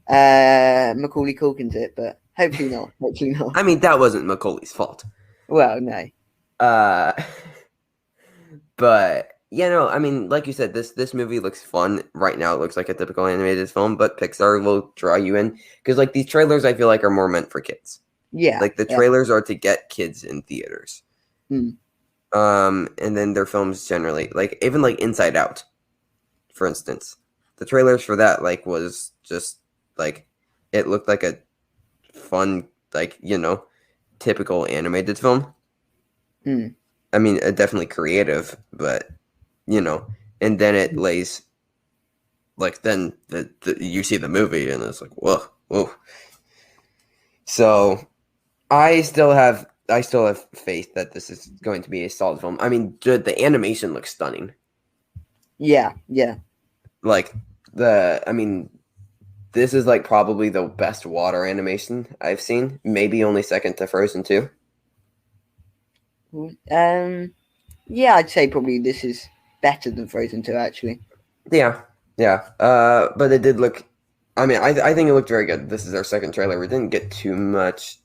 Macaulay Culkin's it, but hopefully not. Hopefully not. I mean, that wasn't Macaulay's fault. Well, no. Uh, but yeah, no, I mean, like you said, this movie looks fun right now. It looks like a typical animated film, but Pixar will draw you in because like these trailers, I feel like are more meant for kids. Yeah, Like the yeah. trailers are to get kids in theaters. Mm. And then their films generally, like even like Inside Out, for instance, the trailers for that like was just like it looked like a fun, like typical animated film. Mm. I mean, definitely creative, but and then it lays like then you see the movie and it's like whoa, whoa. So I still have faith that this is going to be a solid film. I mean, the animation looks stunning. Yeah, yeah. Like I mean, this is like probably the best water animation I've seen. Maybe only second to Frozen 2. Yeah, I'd say probably this is better than Frozen 2, actually. Yeah, yeah. But it did look. I mean, I think it looked very good. This is our second trailer. We didn't get too much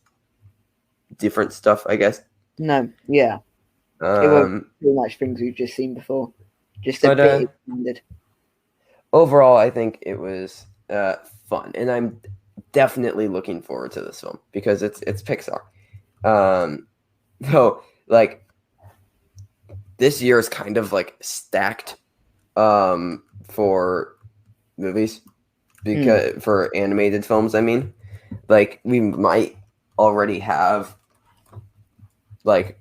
different stuff, I guess. No, yeah. It won't Um, pretty much things we've just seen before. Just a but bit expanded. overall, I think it was fun, and I'm definitely looking forward to this film because it's Pixar. Um, so like this year is kind of like stacked for movies Mm. because for animated films. I mean, like we might already have like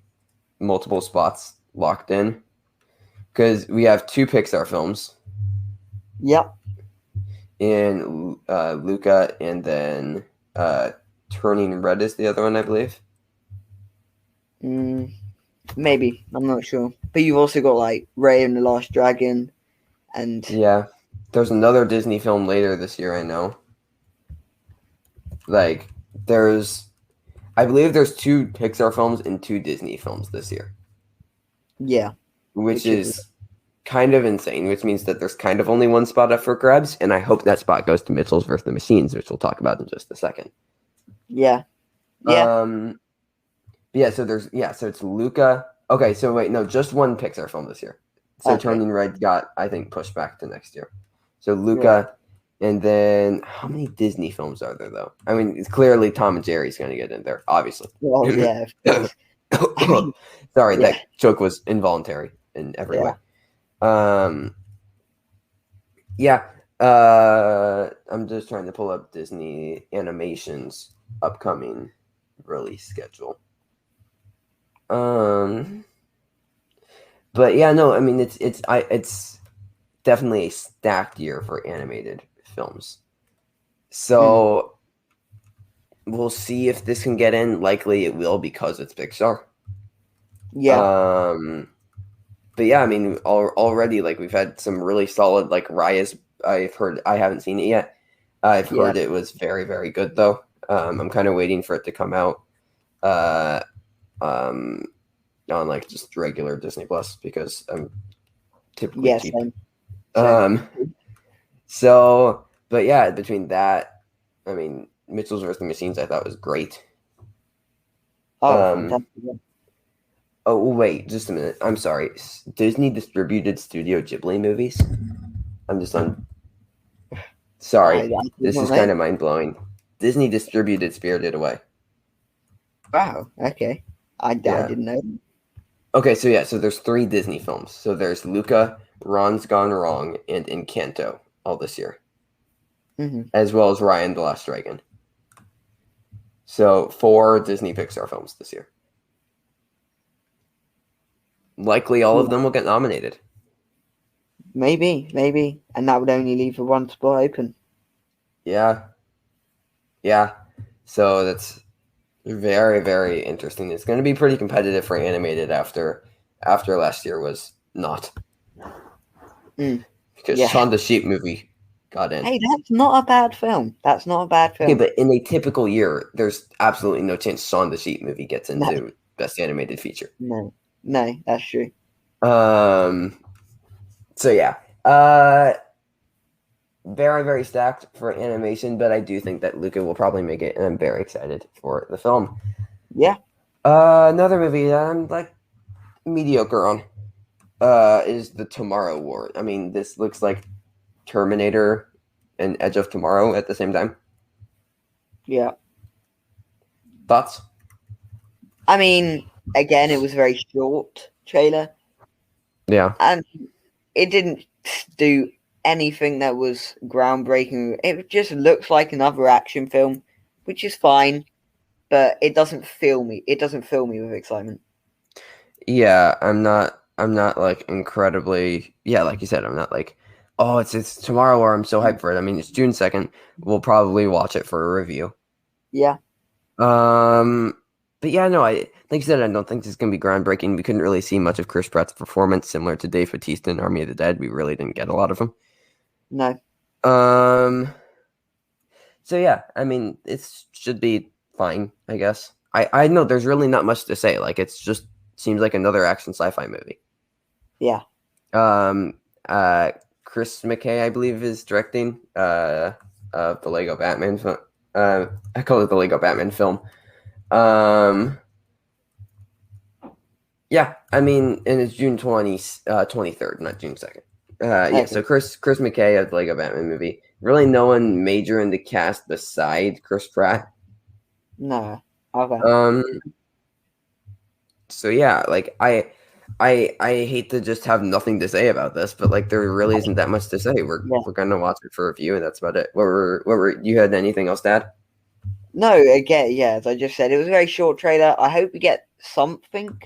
multiple spots locked in because we have two Pixar films Yep. in Luca, and then Turning Red is the other one, I believe. Mm, maybe. I'm not sure. But you've also got like Ray and the Last Dragon and Yeah, there's another Disney film later this year. I know. Like I believe there's two Pixar films and two Disney films this year, yeah, which which is is kind of insane. Which means that there's kind of only one spot up for grabs, and I hope that spot goes to Mitchell's versus the Machines, which we'll talk about in just a second. yeah. Yeah. Um, yeah. So it's Luca. Okay, so wait, no, just one Pixar film this year. So Okay. Turning Red got, I think, pushed back to next year. So Right. Luca, and then how many Disney films are there though? I mean, it's clearly Tom and Jerry's going to get in there, obviously. Well, yeah, of course. I mean, Sorry, yeah, that joke was involuntary in every yeah. way. Um, yeah. I'm just trying to pull up Disney Animation's upcoming release schedule. But yeah, no, I mean it's definitely a stacked year for animated films. So we'll see if this can get in. Likely it will because it's Pixar. Yeah. But yeah, I mean, already like we've had some really solid like Raya's. I've heard. I haven't seen it yet. I've heard it was very, very good though. I'm kind of waiting for it to come out. On like just regular Disney Plus because I'm typically cheap. Same. So, but yeah, between that, I mean, Mitchell's vs. the Machines, I thought was great. Fantastic. Oh wait, just a minute. I'm sorry. Disney distributed Studio Ghibli movies. I'm just on. Sorry, this is kind of mind blowing. Disney distributed Spirited Away. Wow. Okay. I didn't know. Okay, so there's 3 Disney films. So there's Luca, Ron's Gone Wrong, and Encanto all this year, as well as Raya and the Last Dragon. So 4 Disney Pixar films this year. Likely all of them will get nominated. Maybe, and that would only leave the one spot open. Yeah. So that's very, very interesting. It's going to be pretty competitive for animated after last year was not. Because Shaun the Sheep movie got in. Hey, that's not a bad film. Okay, but in a typical year, there's absolutely no chance Shaun the Sheep movie gets into Best Animated Feature. No, that's true. So yeah, very, very stacked for animation, but I do think that Luca will probably make it, and I'm very excited for the film. Yeah. Another movie that I'm like mediocre on is The Tomorrow War. I mean, this looks like Terminator and Edge of Tomorrow at the same time. Yeah. Thoughts? I mean, again, it was a very short trailer. Yeah. And it didn't do anything that was groundbreaking. It just looks like another action film, which is fine, but it doesn't fill me. It doesn't fill me with excitement. Yeah, I'm not like incredibly. Yeah, like you said, I'm not like, oh, it's Tomorrow War. I'm so hyped for it. I mean, it's June 2nd. We'll probably watch it for a review. Yeah. But yeah, no, like you said, I don't think this is gonna be groundbreaking. We couldn't really see much of Chris Pratt's performance, similar to Dave Bautista in Army of the Dead. We really didn't get a lot of him. No. So yeah, I mean, it should be fine, I guess. I know there's really not much to say. Like, it's just seems like another action sci-fi movie. Yeah. Chris McKay, I believe, is directing the Lego Batman film. I call it the Lego Batman film. Yeah, I mean, and it's June 23rd, not June 2nd. Yeah, so Chris McKay of the Lego Batman movie. Really no one major in the cast beside Chris Pratt. No. Okay. So yeah, like I hate to just have nothing to say about this, but like there really isn't that much to say. We're gonna watch it for a review, and that's about it. What were you had anything else to add? No, again, yeah, as I just said, it was a very short trailer. I hope we get something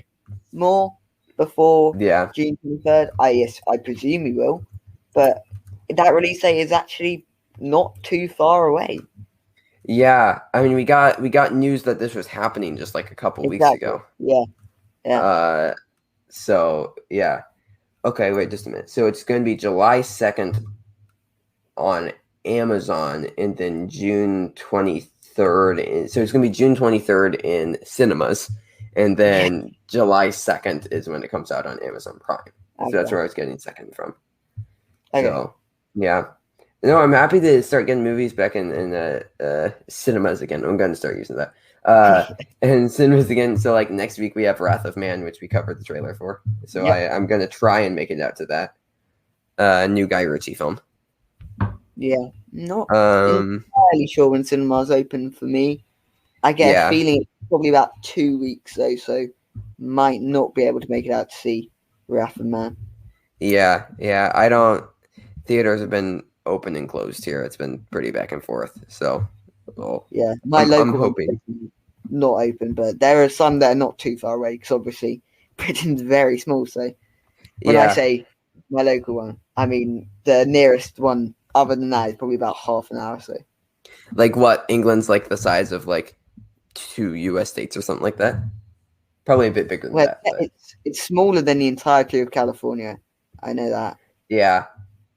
more before June 23rd. I presume we will, but that release date is actually not too far away. Yeah, I mean, we got news that this was happening just like a couple weeks ago. Yeah. So yeah. Okay, wait just a minute. So it's going to be July 2nd on Amazon, and then June 23rd. So it's going to be June 23rd in cinemas, and then July 2nd is when it comes out on Amazon Prime. So that's where I was getting second from. Okay. So yeah. No, I'm happy to start getting movies back in cinemas again. I'm going to start using that. And cinemas again. So like next week we have Wrath of Man, which we covered the trailer for. So I'm going to try and make it out to that new Guy Ritchie film. Yeah, not entirely sure when cinemas open for me. I get a feeling it's probably about 2 weeks though, so might not be able to make it out to see Wrath of Man. Yeah. I don't. Theaters have been open and closed here. It's been pretty back and forth. So, my local I'm hoping not open, but there are some that are not too far away because obviously Britain's very small. So when I say my local one, I mean the nearest one other than that, it's probably about half an hour or so. Like what? England's like the size of like 2 U.S. states or something like that. Probably a bit bigger than Well, that, but it's smaller than the entirety of California. I know that. yeah,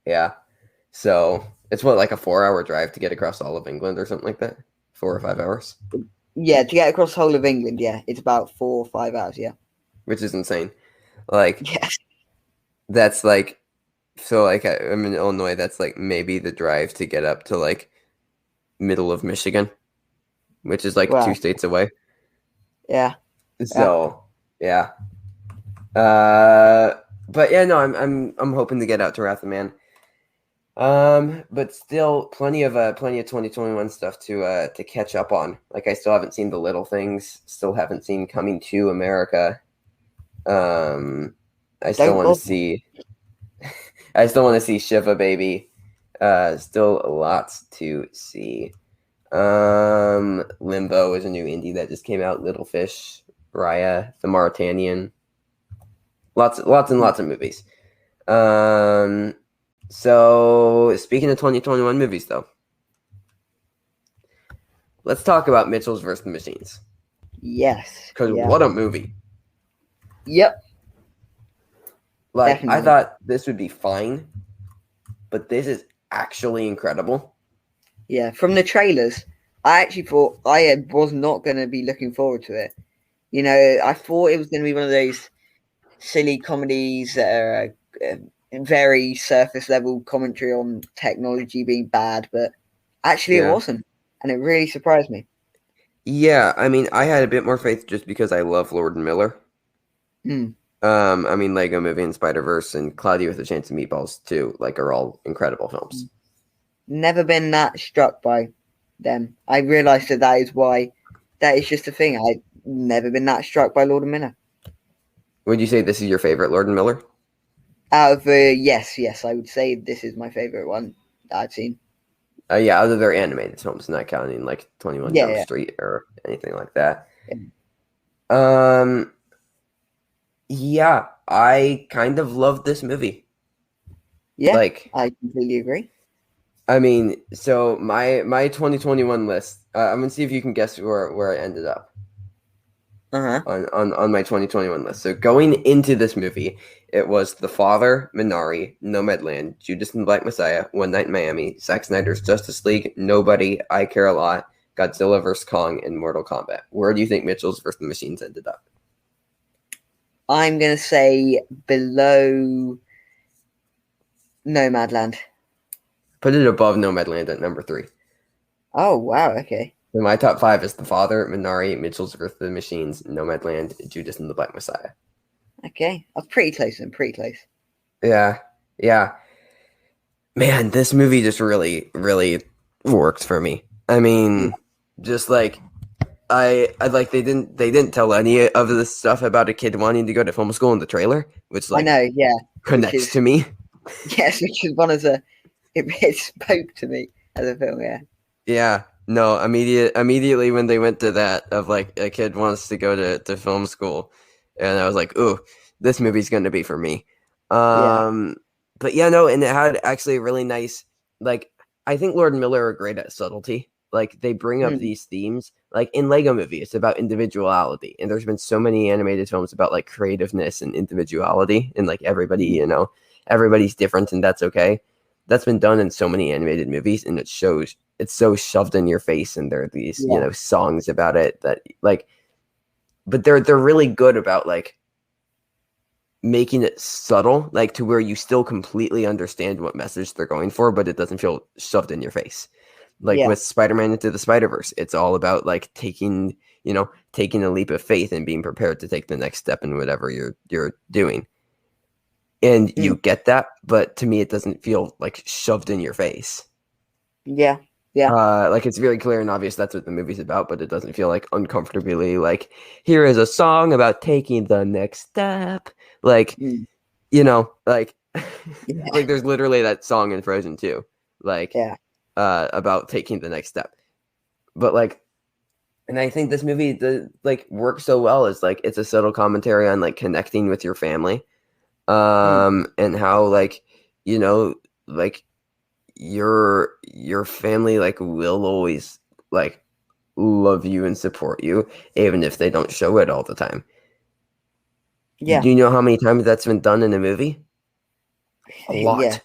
yeah. So it's what, like a 4 hour drive to get across all of England or something like that? 4 or 5 hours, Yeah, to get across the whole of England, yeah, it's about 4 or 5 hours. Yeah. which is insane. Like Yes. that's like so like I'm in Illinois. That's like maybe the drive to get up to like middle of Michigan, which is like two Wow. states away. Yeah. Yeah. So yeah. Uh, but yeah, no, I'm hoping to get out to Wrath of Man. But still plenty of 2021 stuff to catch up on. Like I still haven't seen The Little Things, still haven't seen Coming to America. I still Don't want to bother. see I still want to see Shiva Baby. Still lots to see. Limbo is a new indie that just came out. Little Fish, Raya, The Mauritanian. Lots and lots of movies. So speaking of 2021 movies, though, let's talk about Mitchell's vs. the Machines. Yes. Because Yeah. what a movie! Yep. Like I Definitely. thought this would be fine, but this is actually incredible. Yeah. From the trailers, I actually thought I was not going to be looking forward to it. You know, I thought it was going to be one of those silly comedies that are very surface level commentary on technology being bad, but actually it Yeah. wasn't, and it really surprised me. Yeah, I mean, I had a bit more faith just because I love Lord and Miller. Mm. I mean, Lego Movie and Spider-Verse and Cloudy with a Chance of Meatballs too, like are all incredible films. Never been that struck by them. I realised that is why that is just a thing. I've never been that struck by Lord and Miller. Would you say this is your favorite Lord and Miller? Out of yes, I would say this is my favourite one that I've seen. Yeah, out of their animated films, not counting like 21 Jump Yeah, Street or anything like that. yeah, Um, yeah, I kind of love this movie. yeah. Like, I completely agree. I mean, so my 2021 list. I'm gonna see if you can guess where I ended up Uh huh. on my 2021 list. So going into this movie, it was The Father, Minari, Nomadland, Judas and the Black Messiah, One Night in Miami, Zack Snyder's Justice League, Nobody, I Care a Lot, Godzilla vs Kong, and Mortal Kombat. Where do you think Mitchell's vs the Machines ended up? I'm gonna say below Nomadland. Put it above Nomadland at number 3. Oh wow, okay. So my top 5 is The Father, Minari, Mitchell's vs the Machines, Nomadland, Judas and the Black Messiah. Okay. I was pretty close and pretty close. Yeah, yeah. Man, this movie just really, really works for me. I mean, just like I like they didn't tell any of this stuff about a kid wanting to go to film school in the trailer, which I like know, yeah. Which connects is to me. yes, which is one of the it spoke to me as a film, yeah. Yeah. No, immediately when they went to that of like a kid wants to go to film school, and I was like, ooh, this movie's gonna be for me. Yeah. But yeah, no, and it had actually a really nice like I think Lord and Miller are great at subtlety. Like they bring up Mm, these themes. Like in Lego Movie, it's about individuality. And there's been so many animated films about like creativeness and individuality and like everybody, mm, everybody's different and that's okay. That's been done in so many animated movies and it shows it's so shoved in your face and there are these, yeah. songs about it that like but they're really good about like making it subtle, like to where you still completely understand what message they're going for, but it doesn't feel shoved in your face. Like Yeah. with Spider-Man Into the Spider-Verse, it's all about like taking a leap of faith and being prepared to take the next step in whatever you're doing. And Mm, you get that, but to me it doesn't feel like shoved in your face. yeah. Yeah. Like it's very clear and obvious that's what the movie's about, but it doesn't feel like uncomfortably like here is a song about taking the next step. Like Mm, like yeah. like there's literally that song in Frozen 2, like Yeah. about taking the next step. But like, and I think this movie like works so well is like it's a subtle commentary on like connecting with your family, Mm, and how like like your family like will always like love you and support you, even if they don't show it all the time. Yeah, Do you know how many times that's been done in a movie? A yeah, lot.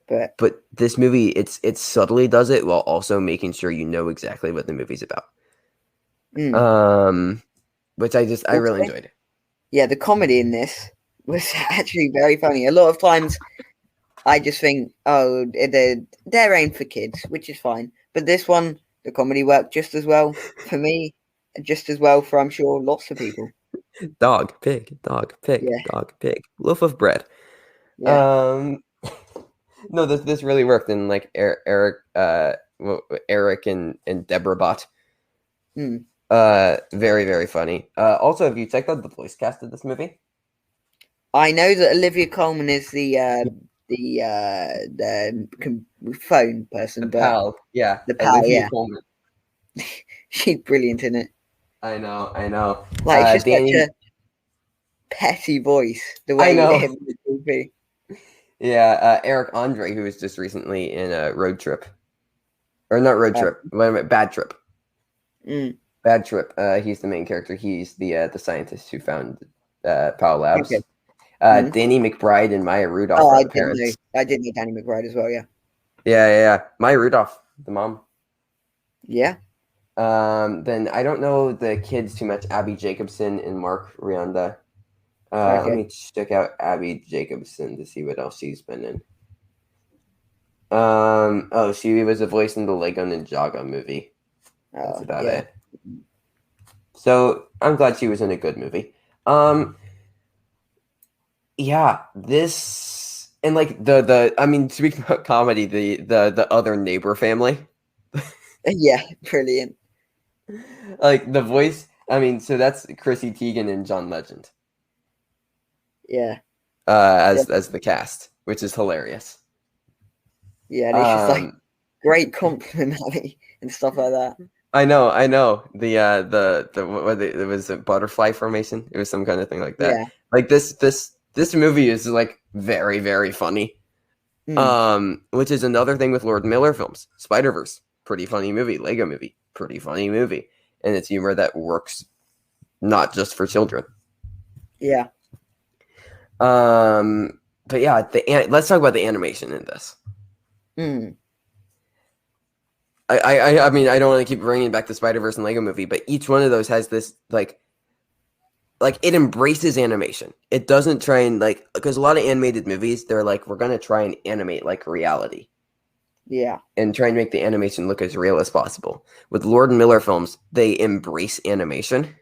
but But this movie, it subtly does it while also making sure you know exactly what the movie's about. mm. Um, which I really Also, enjoyed. yeah, the comedy in this was actually very funny. A lot of times, I just think, oh, they're aimed for kids, which is fine. But this one, the comedy worked just as well for me, just as well for I'm sure lots of people. Dog, pig, dog, pig, Yeah, dog, pig, loaf of bread. yeah, Um, no, this really worked, and like Eric, Eric and Deborah Bot, mm. very very funny. Also, have you checked out the voice cast of this movie? I know that Olivia Colman is phone The person, but pal, yeah, the pal, Olivia yeah, Colman. she's brilliant in it. I know, I know. Like it's just such Danny, a petty voice, the I way know. him and Goofy. Yeah, Eric Andre, who was just recently in a Road Trip, or not Road Uh, Trip, wait a minute, Bad Trip. mm, Bad Trip. He's the main character. He's the scientist who found Powell okay. Labs. Mm. Danny McBride and Maya Rudolph Oh, are I the didn't know. parents. I did know Danny McBride as well. Yeah, Yeah, yeah, yeah. Maya Rudolph, the mom. yeah. Then I don't know the kids too much. Abby Jacobson and Mark Rianda. Let Okay. me check out Abby Jacobson to see what else she's been in. Oh, she was a voice in the Lego Ninjago movie. That's Oh, about yeah. it. So I'm glad she was in a good movie. Um, yeah, this and like the I mean, speaking about comedy, the other neighbor family, Yeah, brilliant. like the voice. I mean, so that's Chrissy Teigen and John Legend, Yeah, yeah, as the cast, which is hilarious. yeah. And it's just like Um, great compliment and stuff like that. I know. The what it was a butterfly formation. It was some kind of thing like that. Yeah. Like this movie is like very very funny. Mm, Which is another thing with Lord Miller films. Spider Verse, pretty funny movie. Lego Movie, pretty funny movie, and it's humor that works not just for children. yeah. But yeah, let's talk about the animation in this. Mm, I mean, I don't want to keep bringing back the Spider Verse and Lego Movie, but each one of those has this like it embraces animation. It doesn't try and like because a lot of animated movies they're like we're gonna try and animate like reality yeah. and try and make the animation look as real as possible. With Lord and Miller films, they embrace animation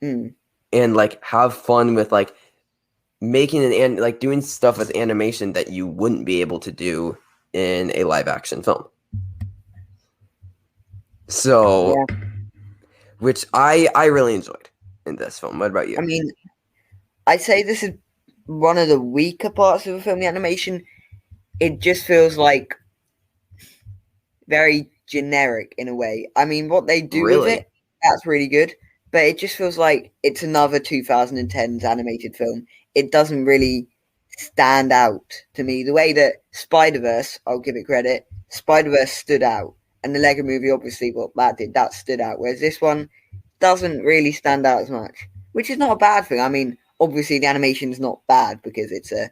Mm, and like have fun with like making like doing stuff with animation that you wouldn't be able to do in a live action film. So, yeah. which I really enjoyed in this film. What about you? I mean, I'd say this is one of the weaker parts of the film. The animation, it just feels like very generic in a way. I mean, what they do with Really? it, that's really good. But it just feels like it's another 2010s animated film. It doesn't really stand out to me. The way that Spider-Verse, I'll give it credit, Spider-Verse stood out. And the Lego movie, obviously, what that did, that stood out. Whereas this one doesn't really stand out as much, which is not a bad thing. I mean, obviously, the animation is not bad because it's a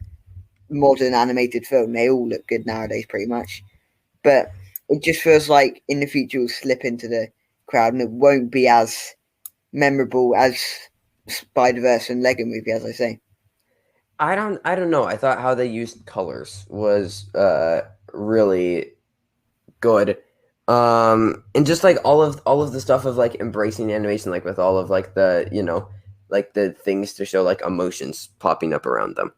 modern animated film. They all look good nowadays, pretty much. But it just feels like in the future will slip into the crowd and it won't be as memorable as Spider Verse and Lego Movie, as I say. I don't know. I thought how they used colors was really good. And just like all of the stuff of like embracing animation, like with all of like the, you know, like the things to show like emotions popping up around them.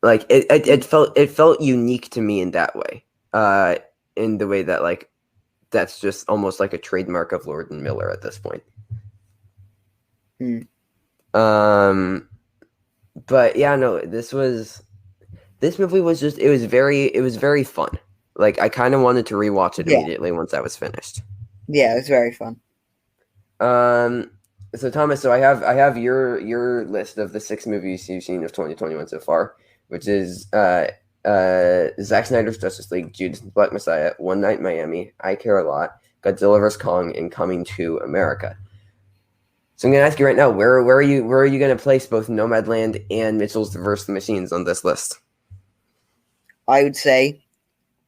Like Mm, it felt unique to me in that way. In the way that like that's just almost like a trademark of Lord and Miller at this point. mm. Um but yeah, no, this movie was just it was very fun. Like I kind of wanted to rewatch it Yeah, immediately once I was finished. yeah, it was very fun. Um, so Thomas, so I have your list of the 6 movies you've seen of 2021 so far, which is Zack Snyder's Justice League, Judas and the Black Messiah, One Night in Miami, I Care a Lot, Godzilla vs Kong, and Coming to America. So I'm gonna ask you right now, where are you gonna place both Nomadland and Mitchell's vs the Machines on this list? I would say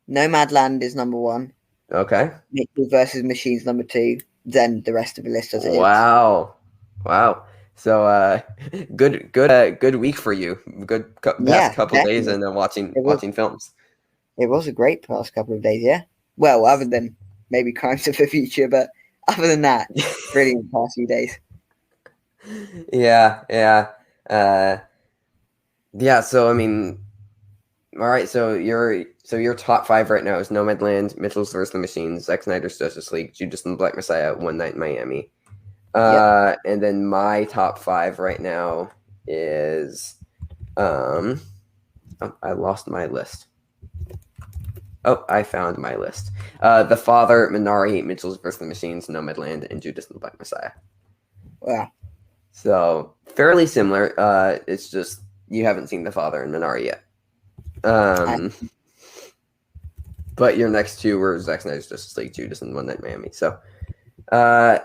Nomadland is number 1. Okay. Mitchell versus Machines number 2. Then the rest of the list as it is. Wow. So good week for you. Past couple definitely. days and watching films. It was a great past couple of days, yeah. Well, other than maybe Crimes of the Future, but other than that, brilliant past few days. Yeah. So I mean, all right. So your top 5 right now is Nomadland, Mitchell's vs the Machines, Zack Snyder's Justice League, Judas and the Black Messiah, One Night in Miami. Yep. And then my top 5 right now is I lost my list. Oh, I found my list. The Father, Minari, Mitchell's vs. the Machines, Nomadland, and Judas and the Black Messiah. Wow. So fairly similar. It's just you haven't seen The Father and Minari yet. But your next 2 were Zack Snyder's Justice League, Judas, and One Night in Miami. So,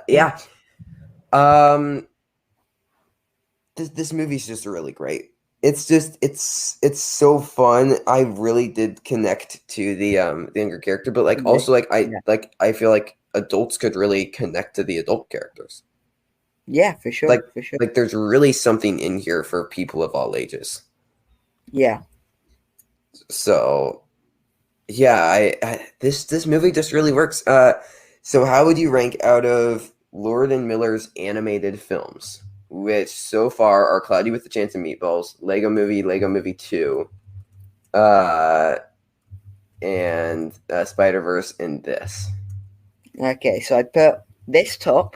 yeah. This movie's just really great. It's just it's so fun. I really did connect to the younger character, but like also I feel like adults could really connect to the adult characters. Yeah, for sure. Like there's really something in here for people of all ages. Yeah. So yeah, this movie just really works. So how would you rank out of Lord and Miller's animated films, which so far are Cloudy with a Chance of Meatballs, Lego Movie 2, and Spider-Verse, and this? Okay, so I'd put this top.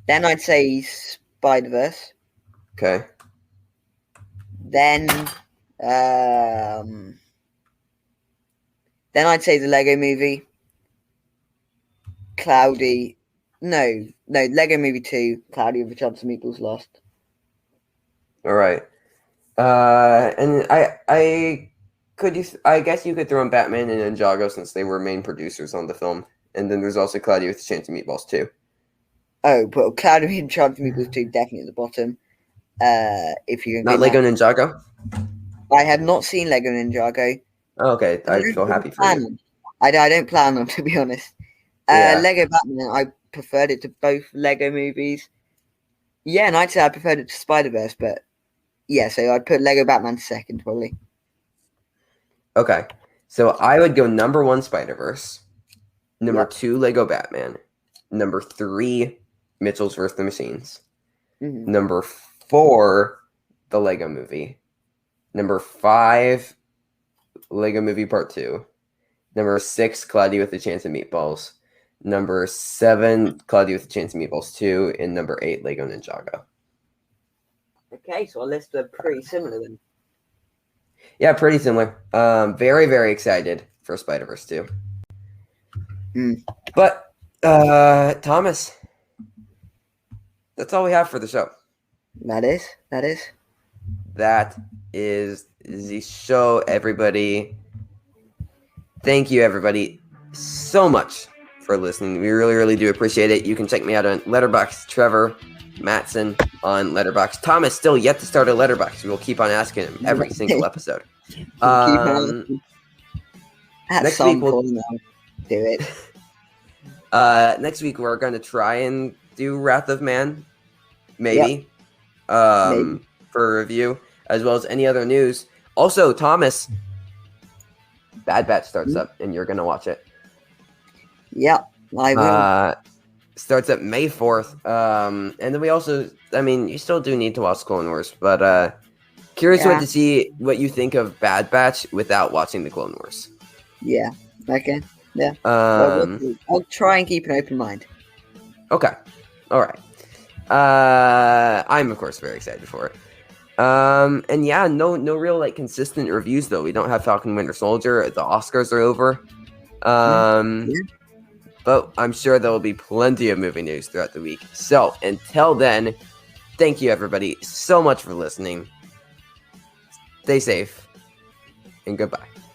Then I'd say Spider-Verse. Okay. Then I'd say the Lego Movie. Lego Movie 2, Cloudy with a Chance of Meatballs last. All right. And I guess you could throw in Batman and Ninjago since they were main producers on the film. And then there's also Cloudy with a Chance of Meatballs too. Oh, but Cloudy with a Chance of Meatballs 2 definitely at the bottom. If you not Lego Ninjago. I have not seen Lego Ninjago. Oh, okay, I feel happy for you. I don't plan on, to be honest. Lego Batman, I preferred it to both Lego movies. Yeah, and I'd say I preferred it to Spider-Verse, but yeah, so I'd put Lego Batman second, probably. Okay, so I would go number 1, Spider-Verse. Number 2, Lego Batman. Number 3, Mitchell's vs. the Machines. Mm-hmm. Number 4, the Lego Movie. Number 5, Lego Movie Part 2. Number 6, Cloudy with a Chance of Meatballs. Number 7, Cloudy with a Chance of Meatballs 2. And number 8, Lego Ninjago. Okay, so our lists are pretty similar then. Yeah, pretty similar. Very, very excited for Spider-Verse 2. But, Thomas, that's all we have for the show. That is. That is the show, everybody. Thank you, everybody, so much for listening. We really, really do appreciate it. You can check me out on Letterboxd, Trevor Matson on Letterboxd. Thomas still yet to start a Letterboxd. We'll keep on asking him every single episode. Next week we'll do it. Next week we're going to try and do Wrath of Man, maybe. For a review, as well as any other news. Also, Thomas, Bad Batch starts up, and you're gonna watch it. Yep, I will. Starts up May 4th. And then we also, you still do need to watch Clone Wars, but curious to see what you think of Bad Batch without watching the Clone Wars. Yeah. Okay. Yeah. I'll try and keep an open mind. Okay. All right. I'm of course very excited for it. And yeah, no real consistent reviews though. We don't have Falcon Winter Soldier. The Oscars are over. But I'm sure there will be plenty of movie news throughout the week. So until then, thank you everybody so much for listening. Stay safe and goodbye.